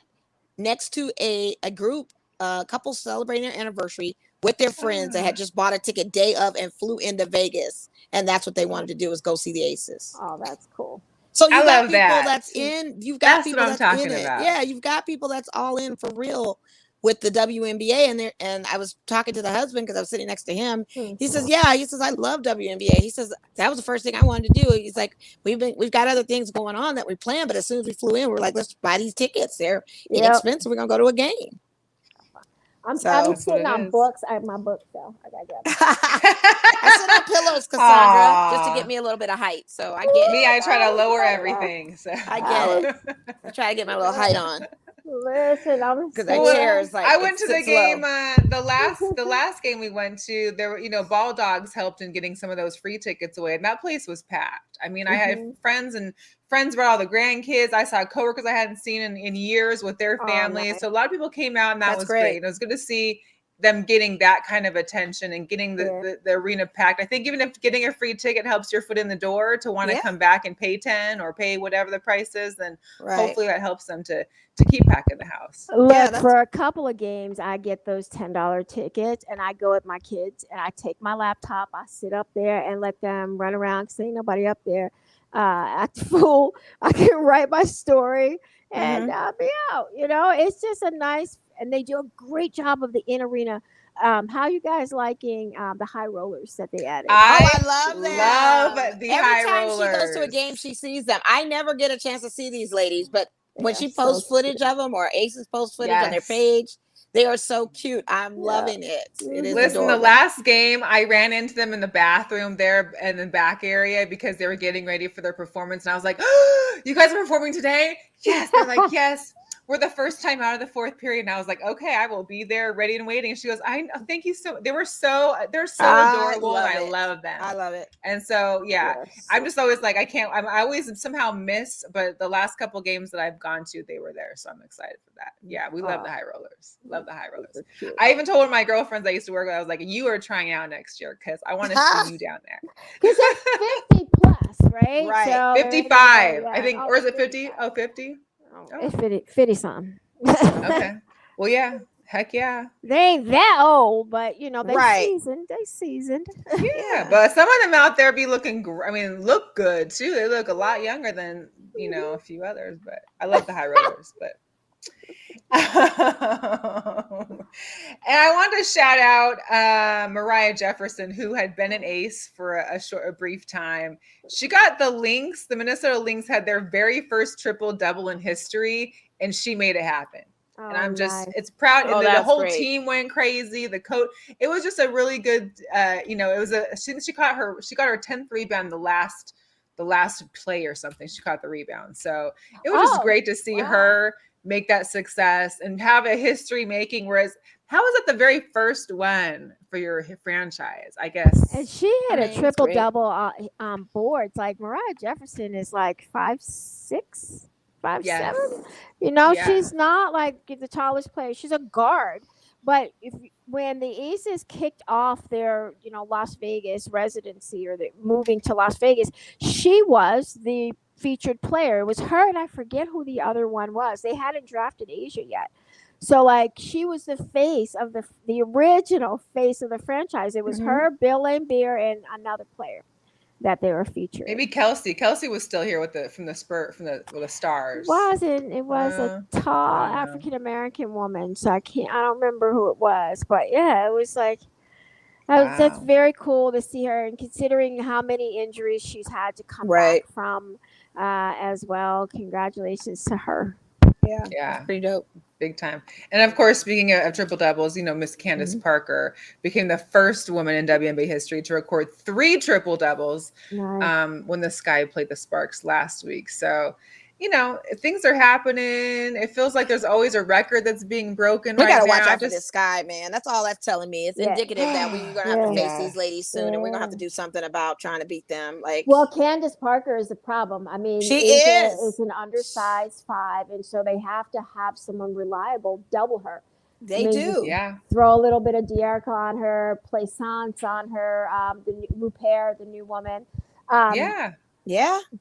next to a group, a couple celebrating their anniversary with their friends that had just bought a ticket day of and flew into Vegas, and that's what they wanted to do was go see the Aces. Oh, that's cool. So you got people that. That's in. You've got people what I'm that's talking in it. about. Yeah, you've got people that's all in for real with the WNBA. And I was talking to the husband because I was sitting next to him. He says, "Yeah." He says, "I love WNBA." He says that was the first thing I wanted to do. He's like, "We've got other things going on that we planned, but as soon as we flew in, we're like, let's buy these tickets. They're inexpensive. We're gonna go to a game." I'm So sitting on books. I have my book, so I gotta get. I sit on pillows, Cassandra, just to get me a little bit of height. So I get Me, it. I try to lower everything. So I get it. I try to get my little height on Listen, I'm because that well, chair is like I it went to the sits game. low. The last game we went to, there were Ball Dogs helped in getting some of those free tickets away, and that place was packed. I mean, I had friends brought all the grandkids. I saw coworkers I hadn't seen in years with their families. Nice. So a lot of people came out, and that That's was great. great. And it was good to see them getting that kind of attention and getting the arena packed. I think even if getting a free ticket helps your foot in the door to want to come back and pay 10 or pay whatever the price is, then hopefully that helps them to keep packing the house. Look, for a couple of games, I get those $10 tickets, and I go with my kids, and I take my laptop, I sit up there and let them run around because ain't nobody up there. Act a fool. I can write my story and be out. It's just a nice, and they do a great job of the in arena. How you guys liking the high rollers that they added? I love them. Love the Every high time rollers. she goes to a game, she sees them. I never get a chance to see these ladies, but when she posts footage of them or Aces post footage on their page, they are so cute. I'm loving it. It is Listen, adorable. the last game, I ran into them in the bathroom there in the back area because they were getting ready for their performance. And I was like, oh, you guys are performing today? Yes. They're like, yes. We're the first time out of the fourth period. And I was like, okay, I will be there ready and waiting. And she goes, thank you so. They're so adorable. And I love them. I love it. And so, I'm just always like, I always somehow miss, but the last couple games that I've gone to, they were there. So I'm excited for that. Yeah. We love the high rollers. Love the high rollers. I even told one of my girlfriends I used to work with, I was like, you are trying out next year because I want to see you down there. Because it's 50 plus, right? Right. So 55, I think. Or is it 50? Oh, 50? It's 50 something. Okay. Well, yeah. Heck yeah. They ain't that old, but they seasoned. They seasoned. Yeah, but some of them out there be looking, look good too. They look a lot younger than, a few others, but I love the high rollers, but. And I want to shout out Mariah Jefferson, who had been an ace for a brief time. She got the Lynx. The Minnesota Lynx had their very first triple double in history, and she made it happen. And I'm just, it's proud. And the whole team went crazy. The coach, it was just a really good, it was she got her 10th rebound the last play or something. She caught the rebound. So it was just great to see her make that success and have a history making. Whereas, how was it the very first one for your franchise? I guess. And she had a triple double on boards. Like Mariah Jefferson is like 5'6", 5'7". She's not like the tallest player. She's a guard. But when the Aces kicked off their, Las Vegas residency or moving to Las Vegas, she was the featured player. It was her, and I forget who the other one was. They hadn't drafted Asia yet. So, like, she was the face of the original face of the franchise. It was her, Bill Laimbeer, and another player that they were featuring. Maybe Kelsey. Kelsey was still here with the Stars. It was a tall African American woman. So I don't remember who it was, but yeah, it was like that's very cool to see her, and considering how many injuries she's had to come back from as well. Congratulations to her. Yeah, pretty dope. Big time. And of course, speaking of triple doubles, Miss Candace Parker became the first woman in WNBA history to record 3 triple doubles when the Sky played the Sparks last week. So, things are happening. It feels like there's always a record that's being broken. We gotta watch out for this Sky, man. That's all that's telling me. It's indicative that we're gonna have to face these ladies soon, and we're gonna have to do something about trying to beat them. Well, Candace Parker is the problem. I mean, she is an undersized 5, and so they have to have someone reliable double her. They do. Throw a little bit of Diarca on her, Plaisance on her, the Rupert, the new woman.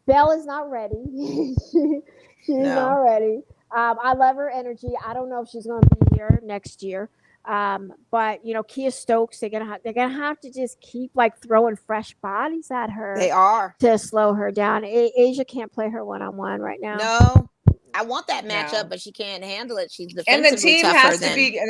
Belle is not ready. She's not ready. I love her energy. I don't know if she's going to be here next year. But Kia Stokes, they're gonna have to just keep throwing fresh bodies at her. They are to slow her down. Asia can't play her one-on-one right now. No, I want that matchup, but she can't handle it. She's defensively and the team tougher has to be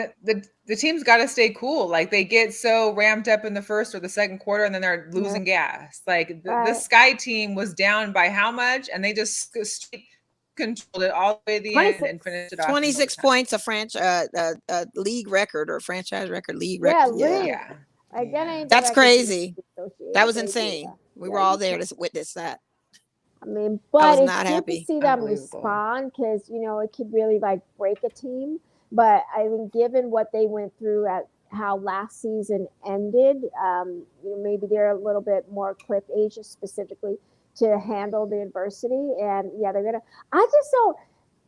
the team's got to stay cool. Like they get so ramped up in the first or the second quarter, and then they're losing gas. Like the Sky team was down by how much, and they just controlled it all the way to the end and finished it off. 26 points, a league record or franchise record, league Yeah, record. league. Yeah. Like, that ain't That's the record crazy. associated. That was They do insane. that. We Yeah, were all you there can't. to witness that. I mean, I but was it's not good happy. to see them Unbelievable. respond because, you know, it could really like break a team. But I think given what they went through at how last season ended, you know, maybe they're a little bit more equipped, Asia specifically, to handle the adversity. And yeah, they're gonna. I just don't.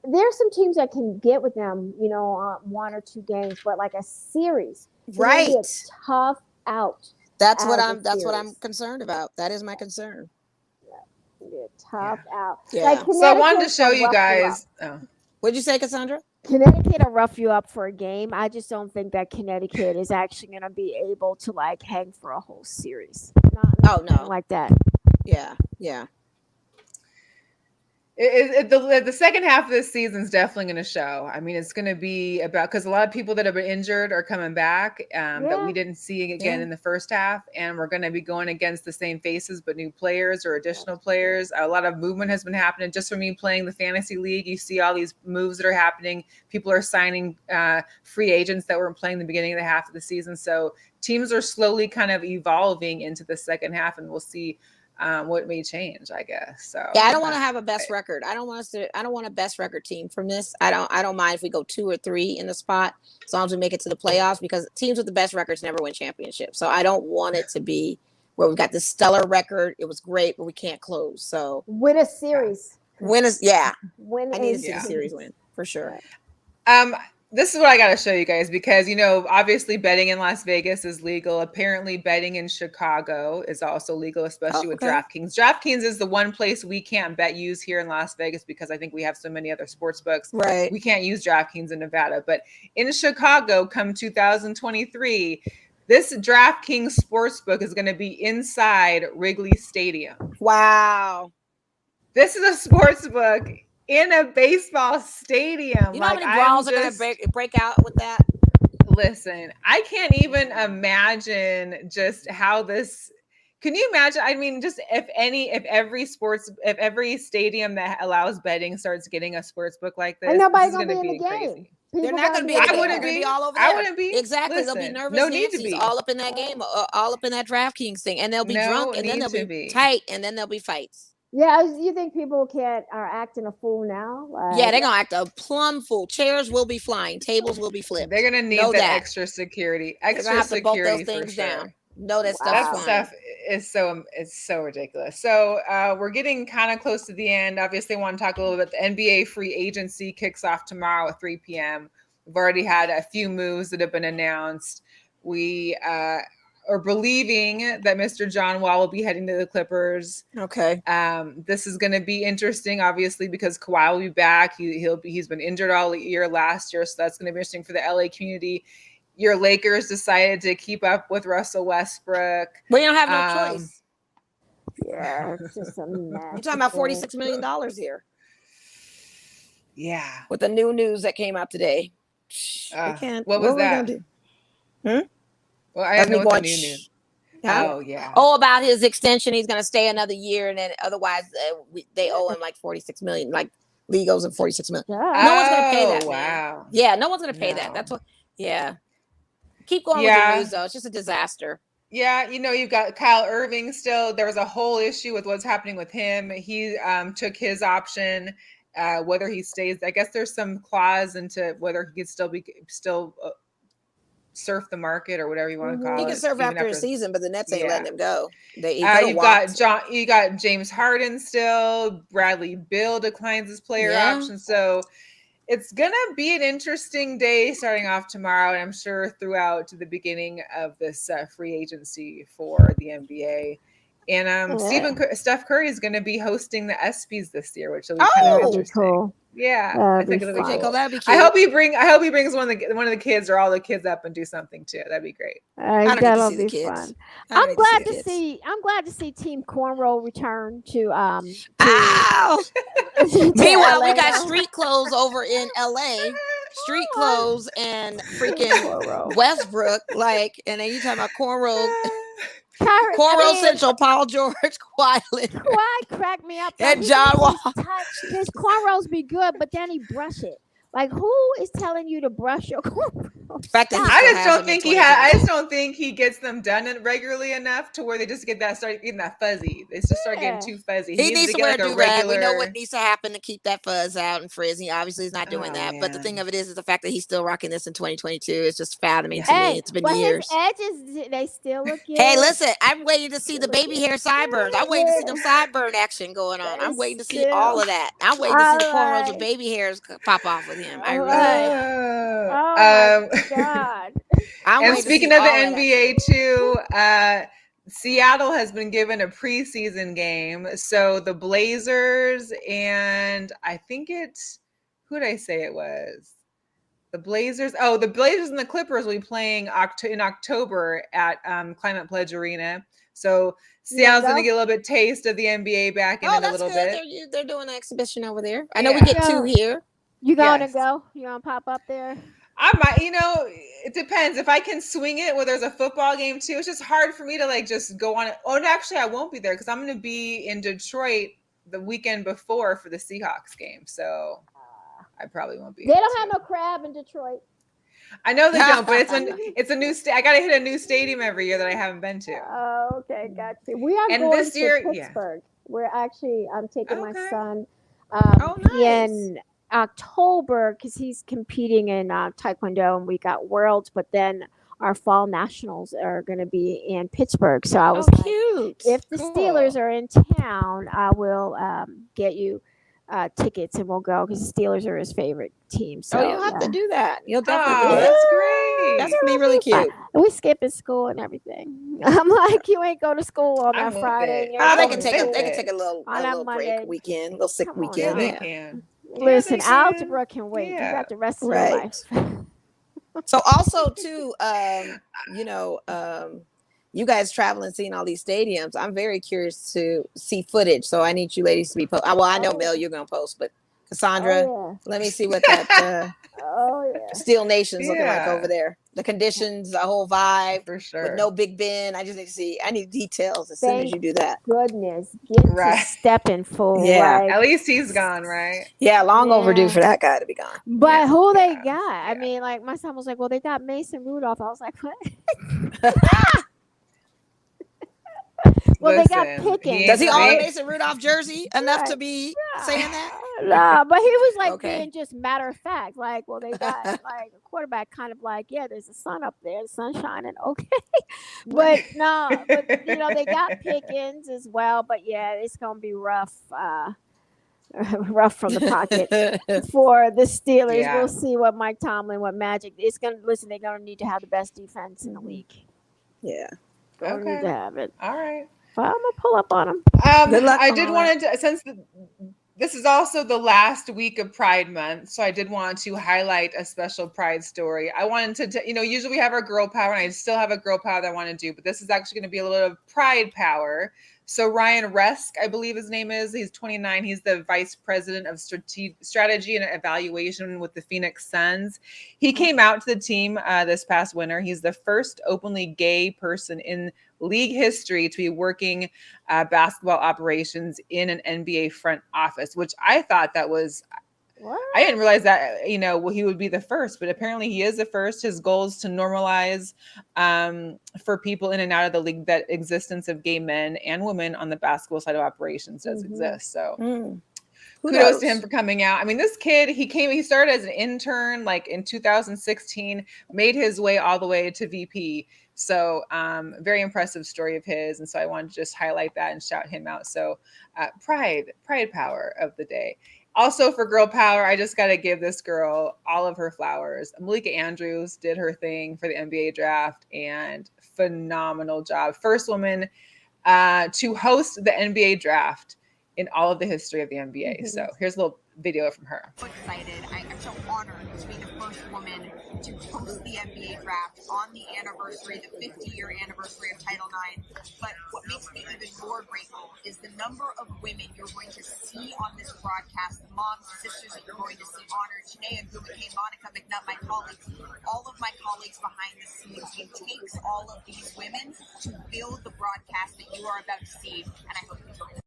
There's some teams that can get with them, you know, 1 or 2 games, but like a series, it's gonna be a Right. tough out. That's what as a that's what I'm series. concerned about. That is my concern. It'll be a tough out. Yeah. Like So I wanted to Connecticut's show gonna you rough up. guys. Oh. What'd you say, Cassandra? Connecticut will rough you up for a game. I just don't think that Connecticut is actually going to be able to like hang for a whole series. Oh, no. Like that. Yeah. Yeah. The second half of this season is definitely going to show. I mean, it's going to be about because a lot of people that have been injured are coming back that we didn't see again in the first half, and we're going to be going against the same faces but new players or additional players. A lot of movement has been happening just from me playing the fantasy league. You see all these moves that are happening. People are signing free agents that weren't playing the beginning of the half of the season. So teams are slowly kind of evolving into the second half, and we'll see what may change, I guess. So yeah, I don't want to have a best record. I don't want a best record team from this. I don't mind if we go 2 or 3 in the spot as long as we make it to the playoffs, because teams with the best records never win championships. So I don't want it to be where we've got this stellar record. It was great, but we can't close. So win a series. Win is I need to see Yeah. the series win for sure. This is what I got to show you guys because, you know, obviously betting in Las Vegas is legal. Apparently betting in Chicago is also legal, especially with DraftKings. DraftKings is the one place we can't use here in Las Vegas because I think we have so many other sports books. Right. We can't use DraftKings in Nevada. But in Chicago, come 2023, this DraftKings sportsbook is going to be inside Wrigley Stadium. Wow. This is a sportsbook in a baseball stadium. You know how many brawls are going to break out with that? Listen, I can't even imagine just how this. Can you imagine? I mean, just if every stadium that allows betting starts getting a sports book like this, and nobody's going to be in the crazy. game. They're not going to be in the game. They're going to be all over there. I wouldn't be. Exactly. Listen, they'll be nervous. No need to be. All up in that game, all up in that DraftKings thing. And they'll be drunk, and then they'll be tight, and then there'll be fights. Yeah, you think people are acting a fool now? Yeah, they're gonna act a plumb fool. Chairs will be flying, tables will be flipped. They're gonna need that extra security. Extra have to bolt security those things for sure. down. No, that stuff is so ridiculous. So we're getting kind of close to the end. Obviously, I want to talk a little bit. The NBA free agency kicks off tomorrow at 3 p.m. We've already had a few moves that have been announced. We are believing that Mr. John Wall will be heading to the Clippers. Okay. This is going to be interesting, obviously, because Kawhi will be back. He's been injured all year last year, so that's going to be interesting for the LA community. Your Lakers decided to keep up with Russell Westbrook. We don't have no choice. Yeah, it's just a mess. You're talking about $46 million here. Yeah. With the new news that came out today. We can't. What was that? Well, I don't know what the new news. Oh, yeah. Oh, about his extension. He's going to stay another year, and then otherwise they owe him like $46 million. Like league owes him $46 million. Yeah. No one's going to pay that. Wow. Man. Yeah, no one's going to pay that. That's what. Yeah. Keep going with the news, though. It's just a disaster. Yeah, you know, you've got Kyle Irving still. There was a whole issue with what's happening with him. He took his option, whether he stays. I guess there's some clause into whether he could still surf the market or whatever you want to call it. He can surf after a season, but the Nets ain't letting him go. You got James Harden still. Bradley Beal declines his player option. So it's gonna be an interesting day starting off tomorrow, and I'm sure throughout to the beginning of this free agency for the NBA. And Steph Curry is going to be hosting the ESPYs this year, which will be kind of interesting. Cool. Yeah, I think it'll be cool. That'd be cute. I hope he brings one of the kids or all the kids up and do something too. That'd be great. That'll be fun. I'm glad to see Team Cornrow return to Meanwhile, we got street clothes over in LA. Street clothes and freaking Westbrook, and then you talking about cornrow. Coro Central, Paul George, Kawhi Leonard, Kawhi cracked me up. and He John Wall. his cornrows be good, but then he brush it. Like, who is telling you to brush your cornrows? The fact that he Stop. I still just has don't them in think he had. I 2022. just don't think he gets them done regularly enough to where they just start getting that fuzzy. They just start getting too fuzzy. He needs to wear a like a do-rag. We know regular. what needs to happen to keep that fuzz out and frizzy. Obviously, he's not doing that. But the thing of it is the fact that he's still rocking this in 2022 is just fathoming to me. Hey, It's been but years. his edges, they still look good. Hey, listen, I'm waiting to see the baby hair sideburns. I'm waiting to see them sideburn action going on. I'm waiting to see all of that. I'm waiting to see the cornrows with baby hairs pop off with him. I really am. Oh my God. And speaking of the NBA too, Seattle has been given a preseason game. So the Blazers and I think who did I say it was? The Blazers. Oh, the Blazers and the Clippers will be playing in October at Climate Pledge Arena. So Seattle's going to get a little bit taste of the NBA back in it a little bit. They're doing an exhibition over there. I know we get 2 here. You going to go? You going to pop up there? I might, it depends. If I can swing it where there's a football game too, it's just hard for me to like just go on it. Oh, and actually I won't be there because I'm going to be in Detroit the weekend before for the Seahawks game. So I probably won't be. They don't have no crab in Detroit. I know they don't, but it's a new I got to hit a new stadium every year that I haven't been to. Oh, okay, got you. We are going this year, to Pittsburgh. Yeah. I'm taking my son in October because he's competing in Taekwondo, and we got Worlds, but then our fall nationals are going to be in Pittsburgh. So I was cute. If the Steelers are in town, I will get you tickets and we'll go because the Steelers are his favorite team. So you'll have to do that. You'll definitely do that. That's great. That's gonna be really cute. We skipping school and everything. I'm like, you ain't go to school on that Friday. They can take a little break weekend, a little sick weekend. They can. Listen, algebra can wait. You got the rest of your life. So also too, you guys traveling, seeing all these stadiums. I'm very curious to see footage. So I need you ladies to be post. Well, I know Mel, you're gonna post, but Cassandra, let me see what that Steel Nation's looking like over there. The conditions, the whole vibe, for sure. With no Big Ben. I just need to see. I need details as soon as you do that. Goodness, get to stepping full. Yeah, at least he's gone, right? Yeah, long overdue for that guy to be gone. But who they got? I mean, like my son was like, "Well, they got Mason Rudolph." I was like, "What?" Well, they got Pickens. Does he own a Mason Rudolph jersey enough to be saying that? No, but he was like being just matter of fact. Like, well, they got like a quarterback kind of like, yeah, there's a sun up there, the sun's shining. Okay. But no, but they got Pickens as well. But yeah, it's gonna be rough. Rough from the pocket for the Steelers. Yeah. We'll see what Mike Tomlin, what Magic. It's gonna listen. They're gonna need to have the best defense in the league. Yeah. Gonna need to have it. All right. Well, I'm gonna pull up on them. Good luck. I did want to, since this is also the last week of Pride Month, so I did want to highlight a special Pride story. I wanted to, usually we have our girl power, and I still have a girl power that I want to do, but this is actually going to be a little of Pride power. So Ryan Resk, I believe his name is, he's 29. He's the vice president of strategy and evaluation with the Phoenix Suns. He came out to the team this past winter. He's the first openly gay person in league history to be working basketball operations in an NBA front office, which I thought that was... What? I didn't realize that, he would be the first, but apparently he is the first. His goal is to normalize for people in and out of the league that existence of gay men and women on the basketball side of operations does exist. So kudos to him for coming out. I mean, this kid, he started as an intern like in 2016, made his way all the way to VP. So very impressive story of his. And so I wanted to just highlight that and shout him out. So pride power of the day. Also for girl power, I just got to give this girl all of her flowers. Malika Andrews did her thing for the NBA draft and phenomenal job. First woman to host the NBA draft in all of the history of the NBA. So here's a little video from her. So excited. I'm so honored to be the first woman to host the NBA draft on the anniversary, the 50-year anniversary of Title IX. But what makes me even more grateful is the number of women you're going to see on this broadcast, the moms, sisters that you're going to see honored, Shanae, Gumake, Monica McNutt, my colleagues, all of my colleagues behind the scenes. It takes all of these women to build the broadcast that you are about to see, and I hope you join us.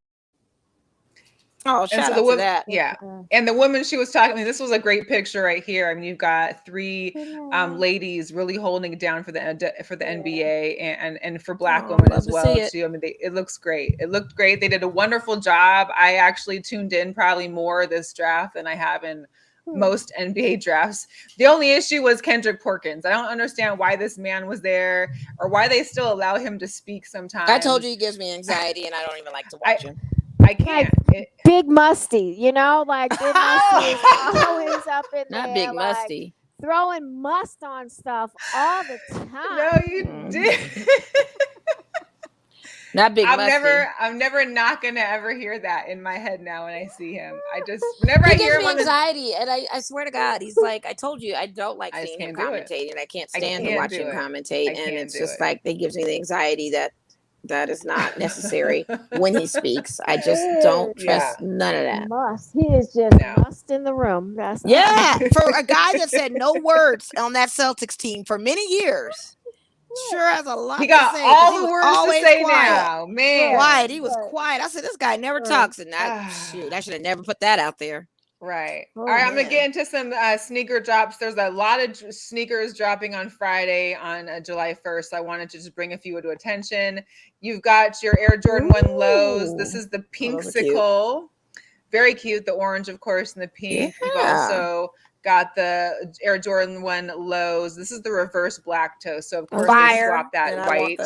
Oh, And shout so out the to woman, that. yeah, and the woman she was talking. I mean, this was a great picture right here. I mean, you've got three ladies really holding it down for the NBA and for Black women love as to well see it. too. I mean, it looks great. It looked great. They did a wonderful job. I actually tuned in probably more this draft than I have in most NBA drafts. The only issue was Kendrick Perkins. I don't understand why this man was there or why they still allow him to speak sometimes. I told you he gives me anxiety, and I don't even like to watch him. I can't. Big Musty, you know, like Big Musty is always up in there. Not Big like, Musty. Throwing must on stuff all the time. No, you did. Not Big Musty. I'm never not gonna ever hear that in my head now when I see him. I just whenever I He hear gives him me on anxiety, and I swear to God, he's like, I told you, I don't like I just seeing him can't do it. commentate, and I can't I stand to can't watch do him it. commentate, I and can't it's do just it. like, it gives me the anxiety that is not necessary when he speaks. I just don't trust none of that. Must. He is just must in the room. That's for a guy that said no words on that Celtics team for many years. Sure has a lot He got to say. all He the was words to always say quiet. now, man. Quiet. He was quiet. I said, this guy never talks, and shoot, I should have never put that out there. Right. All right, I'm gonna get into some sneaker drops. There's a lot of sneakers dropping on Friday on July 1st. I wanted to just bring a few to attention. You've got your Air Jordan 1 lows. This is the Pinksicle. Very cute. The orange, of course, and the pink. Yeah. You've also got the Air Jordan 1 lows. This is the reverse black toe. So of course they swap that white.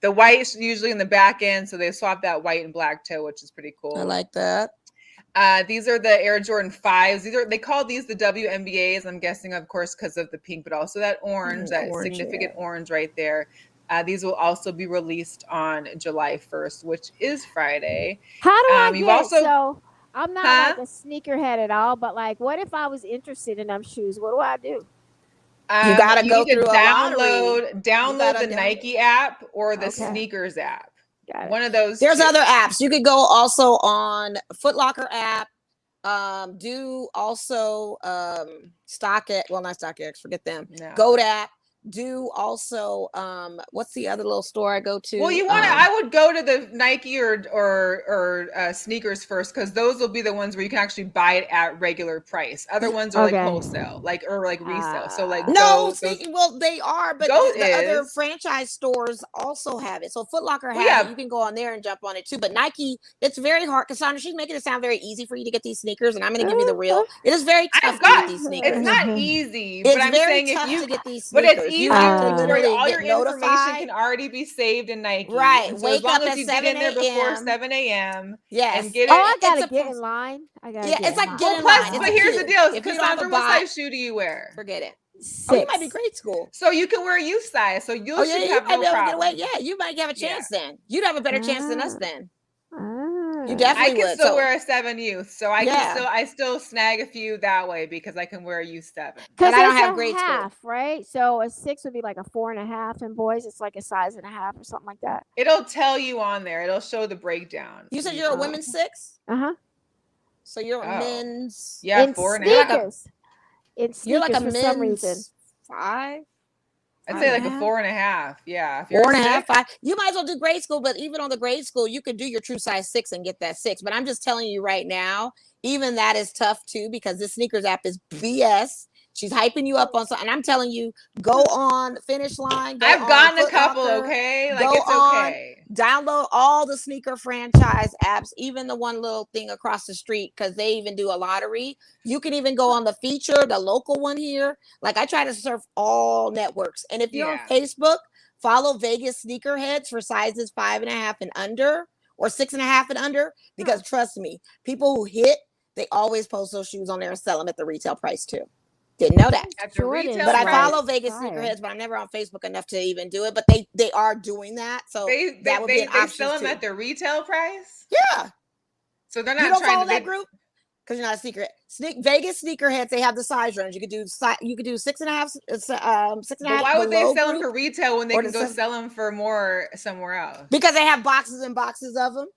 The white's usually in the back end, so they swap that white and black toe, which is pretty cool. I like that. These are the Air Jordan 5s. They call these the WNBAs. I'm guessing, of course, because of the pink, but also that orange, significant orange right there. These will also be released on July 1st, which is Friday. How do I get so? I'm not like a sneakerhead at all, but like, what if I was interested in them shoes? What do I do? You gotta go through download the Nike app or the Sneakers app. One of those. There's other apps. You could go also on Foot Locker app. Do also StockX. Well, not StockX. Forget them. No. Goat app. Do also what's the other little store I go to? Well, you want to I would go to the Nike or Sneakers first, because those will be the ones where you can actually buy it at regular price. Other ones are like wholesale, like resale. So like they are, but the other franchise stores also have it. So Foot Locker has it. You can go on there and jump on it too. But Nike, it's very hard. Cassandra, she's making it sound very easy for you to get these sneakers, and I'm going to give you the real. It is very tough to get these sneakers. It's not easy, but I'm very saying tough if you to get these but sneakers. it's easy You have to literally all your get information notified. can already be saved in Nike. Right. So Wake as long up as at you 7 get in there before a.m. 7 a.m. Yes. And get it. I gotta get in line. It's like getting in plus, line. but here's the deal. If you don't have Cassandra, a what bot, size shoe do you wear? forget it. 6. Oh, you might be grade school. So you can wear a youth size. So you should have no problem. Yeah, you might have a chance then. You'd have a better chance than us then. You I definitely can would. still wear a 7 youth, so I still snag a few that way because I can wear a youth 7. Because I don't have grade half, right? So a 6 would be like a 4.5, and boys it's like a size and a half or something like that. It'll tell you on there. It'll show the breakdown. You said you're a women's 6? So you're a men's 4.5. In sneakers, you're like a for men's some reason. 5. I'd say like a 4.5. Yeah. If 4.5, 5. You might as well do grade school, but even on the grade school, you could do your true size 6 and get that 6. But I'm just telling you right now, even that is tough too, because this sneakers app is BS. She's hyping you up on something. And I'm telling you, go on Finish Line. I've gotten a couple, okay? Like, it's okay. Download all the sneaker franchise apps, even the one little thing across the street, because they even do a lottery. You can even go on the feature, the local one here. Like, I try to surf all networks. And if you're on Facebook, follow Vegas Sneakerheads for sizes 5.5 and under, or 6.5 and under, because trust me, people who hit, they always post those shoes on there and sell them at the retail price too. Didn't know that. At the retail but price. I follow Vegas Sneakerheads, but I'm never on Facebook enough to even do it. But they are doing that, so that would be an option. They sell them at the retail price. Yeah. So they're not you don't trying follow to that group. because you're not a sneaker. Vegas sneakerheads, they have the size range. You could do 6.5, 6.5. But why would they below sell them group, for retail when they or can the go 7 sell them for more somewhere else? because they have boxes and boxes of them.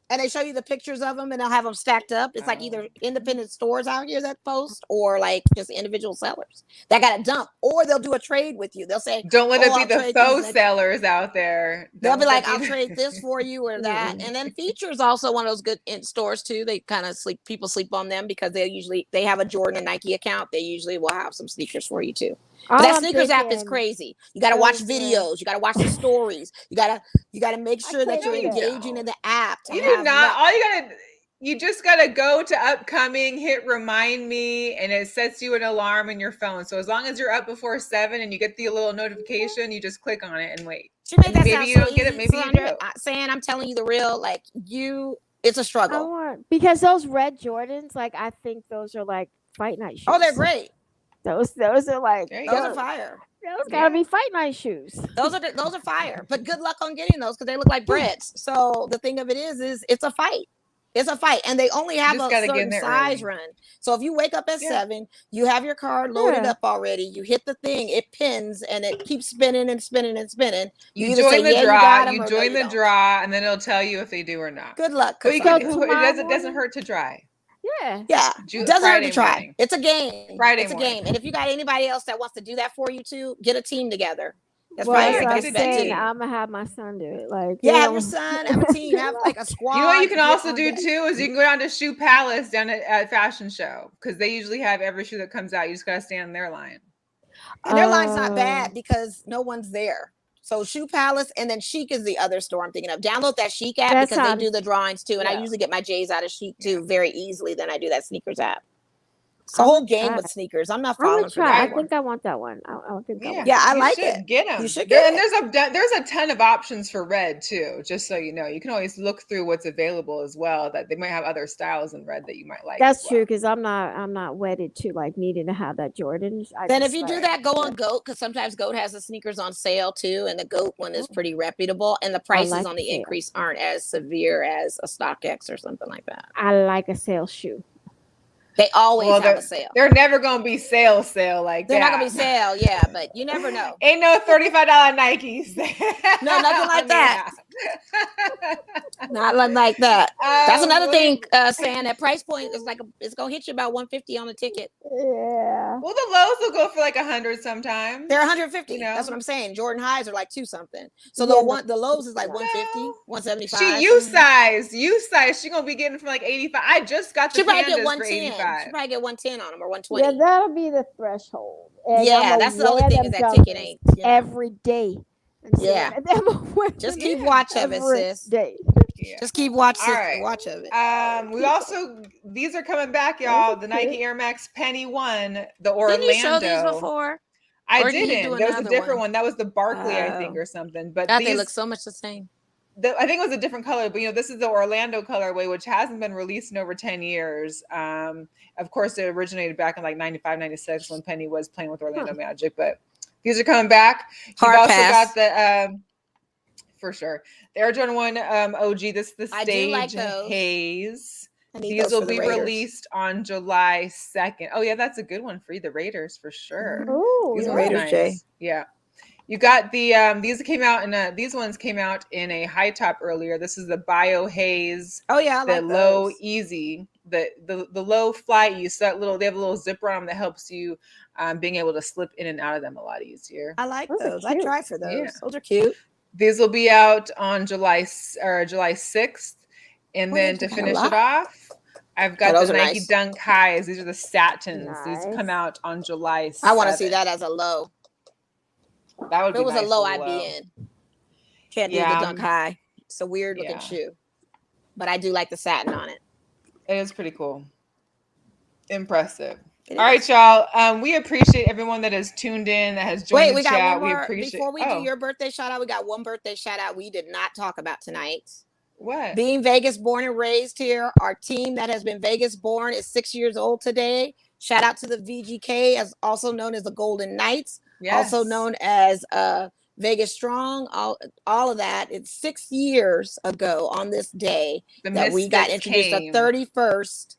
And they show you the pictures of them, and they'll have them stacked up. It's like either independent stores out here that post, or like just individual sellers that got a dump, or they'll do a trade with you. They'll say, Don't let it be I'll the trade faux these. sellers out there. They'll Don't be let like, I'll that trade this for you or that. And then Features also one of those good in stores too. They kind of people sleep on them because they have a Jordan and Nike account. They usually will have some sneakers for you too. But that sneakers app is crazy. You got to watch videos. You got to watch the stories. You got to make sure that you're engaging in the app. You do not. You just gotta go to upcoming, hit remind me, and it sets you an alarm in your phone. So as long as you're up before 7 and you get the little notification, you just click on it and wait. She made that maybe sound you so don't get it, easy, maybe Sandra. you do. Saying I'm telling you the real, like it's a struggle. Because those red Jordans, like I think those are like fight night shoes. Oh, they're great. Those are like those are fire. Those gotta be fight night shoes. Those are fire. But good luck on getting those because they look like breads. So the thing of it is it's a fight. It's a fight, and they only have a certain size run. So if you wake up at 7, you have your card loaded up already. You hit the thing, it pins, and it keeps spinning and spinning and spinning. You join the draw. You join the draw, and then it'll tell you if they do or not. Good luck. But it doesn't hurt to try. Yeah. It doesn't hurt to try. Morning. It's a game. It's a game. And if you got anybody else that wants to do that for you too, get a team together. That's well, probably I'm saying I'm gonna have my son do it. Like, have your son, have a team, have like a squad. You know what you can also do too is you can go down to Shoe Palace down at Fashion Show because they usually have every shoe that comes out. You just gotta stand in their line. And their line's not bad because no one's there. So Shoe Palace, and then Chic is the other store I'm thinking of. Download that Chic app because they do the drawings too, and I usually get my J's out of Chic too very easily. Then I do that sneakers app. It's a whole game with sneakers. I'm not falling for that. I think I want that one. I think that one. Yeah, I like it. Get them. You should get it. And there's a ton of options for red too. Just so you know, you can always look through what's available as well. That they might have other styles in red that you might like. That's true because I'm not wedded to like needing to have that Jordan. Then if you do that, go on GOAT because sometimes GOAT has the sneakers on sale too, and the GOAT one is pretty reputable, and the prices on the increase aren't as severe as a StockX or something like that. I like a sale shoe. They always have a sale. They're never gonna be sale like they're that. They're not gonna be sale, but you never know. Ain't no $35 Nikes. No, nothing like that. Not like that. That's another thing. Saying that price point is it's gonna hit you about $150 on the ticket. Yeah. Well, the lows will go for like 100 sometimes. They're 150. You know? That's what I'm saying. Jordan highs are like 2 something. So the lows is like 150, 175. U size. She gonna be getting from like 85. I just got the canvas for 85. She probably get 110 on them or 120. Yeah, that'll be the threshold. And that's the only thing is that ticket ain't every day. Yeah. Just keep watch of it, sis. Day. Yeah. Just keep watch of it. We also these are coming back, y'all. The Nike Air Max Penny 1, the Orlando. Didn't you show these before? I didn't. There was a different one. That was the Barkley, I think, or something. But they look so much the same. I think it was a different color, but this is the Orlando colorway, which hasn't been released in over 10 years. Of course, it originated back in like 95, 96 when Penny was playing with Orlando Magic, but these are coming back. You've also got the for sure the Air Jordan 1 OG. This is the Stage Haze. These will be released on July 2nd. Oh yeah, that's a good one for you. The Raiders for sure. Oh, these Raiders, nice. Jay. Yeah. You got the these ones came out in a high top earlier. This is the Bio Haze. Oh yeah, the low easy, the low fly ease. So they have a little zipper on them that helps you being able to slip in and out of them a lot easier. I like those. I try for those. Yeah. Those are cute. These will be out on July 6th, and then to finish it off, I've got the Nike Dunk Highs. These are the satins. Nice. These come out on July 7th. I want to see that as a low. That would be if it was nice a low, I'd be in. Can't do the Dunk High. It's a weird looking shoe, but I do like the satin on it. It is pretty cool. Impressive. All right, y'all. We appreciate everyone that has tuned in, that has joined the chat. We appreciate. Before we do your birthday shout out, we got one birthday shout out we did not talk about tonight. What? Being Vegas born and raised here, our team that has been Vegas born is 6 years old today. Shout out to the VGK, as also known as the Golden Knights. Yes. Also known as Vegas strong, all of that. It's 6 years ago on this day that we got introduced the 31st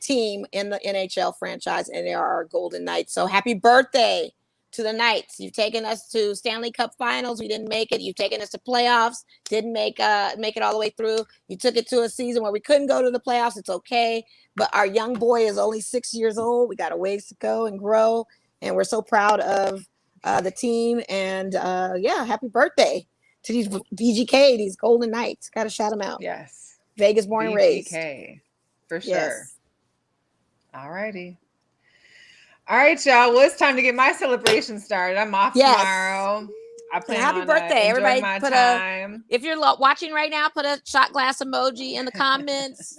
team in the NHL franchise, and they are our Golden Knights. So happy birthday to the Knights. You've taken us to Stanley Cup Finals. We didn't make it. You've taken us to playoffs. Didn't make it all the way through. You took it to a season where we couldn't go to the playoffs. It's okay. But our young boy is only 6 years old. We got a ways to go and grow. And we're so proud of the team. And happy birthday to these VGK, these Golden Knights. Got to shout them out. Yes. Vegas born and raised. VGK, for sure. Yes. All righty. All right, y'all. Well, it's time to get my celebration started. I'm off tomorrow. I plan happy on birthday. Everybody my put time. if you're watching right now, put a shot glass emoji in the comments.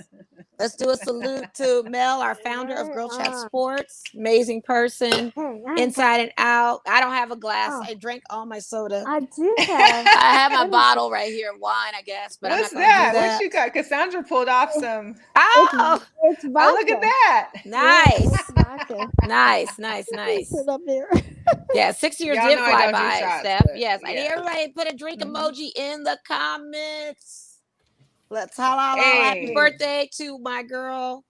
Let's do a salute to Mel, our founder of Girlchatsports. Amazing person, inside and out. I don't have a glass. I drank all my soda. I do have. I have my bottle right here of wine, I guess. But What's I'm not gonna that? do that? What you got? Cassandra pulled off some. Oh, it's vodka. Oh, look at that. Nice. Nice. Nice. Sit up here. Yeah, 6 years Y'all did know I fly don't do by, shots, Steph. but Yes, I need yeah. everybody to put a drink emoji in the comments. Let's holla. Hey. Happy birthday to my girl,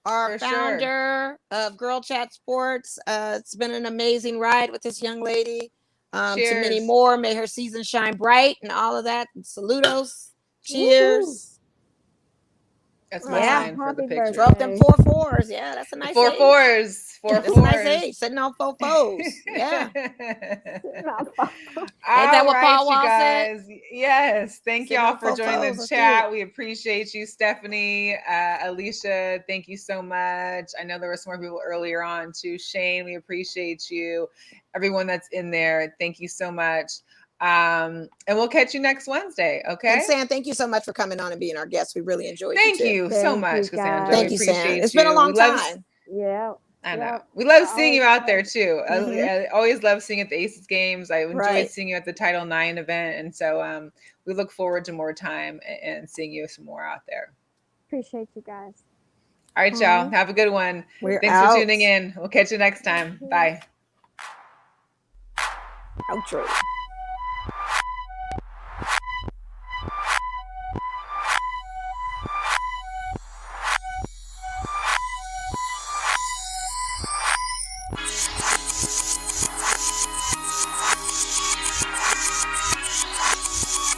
our founder of Girl Chat Sports. It's been an amazing ride with this young lady. To many more. May her season shine bright and all of that. And saludos. Cheers. Woo-hoo. That's my sign for the picture. Drop them 4 4s. Yeah, that's a nice 4 age. 4s. 4 That's 4s. a nice age. Sitting on 4 4s. Yeah. Ain't that what Paul Wall said? Yes. Thank Sitting y'all on for 4 joining 4s. the That's chat. cute. We appreciate you, Stephanie, Alicia. Thank you so much. I know there were some more people earlier on too. Shane, we appreciate you. Everyone that's in there, thank you so much. And we'll catch you next Wednesday. Okay. And Sam, thank you so much for coming on and being our guest. We really enjoyed Thank you. you so much, Cassandra. Thank you, Sam. It's been a long time. Yeah. I know. We love seeing you out there too. I always love seeing you at the Aces games. I enjoyed seeing you at the Title IX event. And so we look forward to more time and seeing you some more out there. Appreciate you guys. All right, y'all. Have a good one. Thanks for tuning in. We'll catch you next time. Bye. Outro.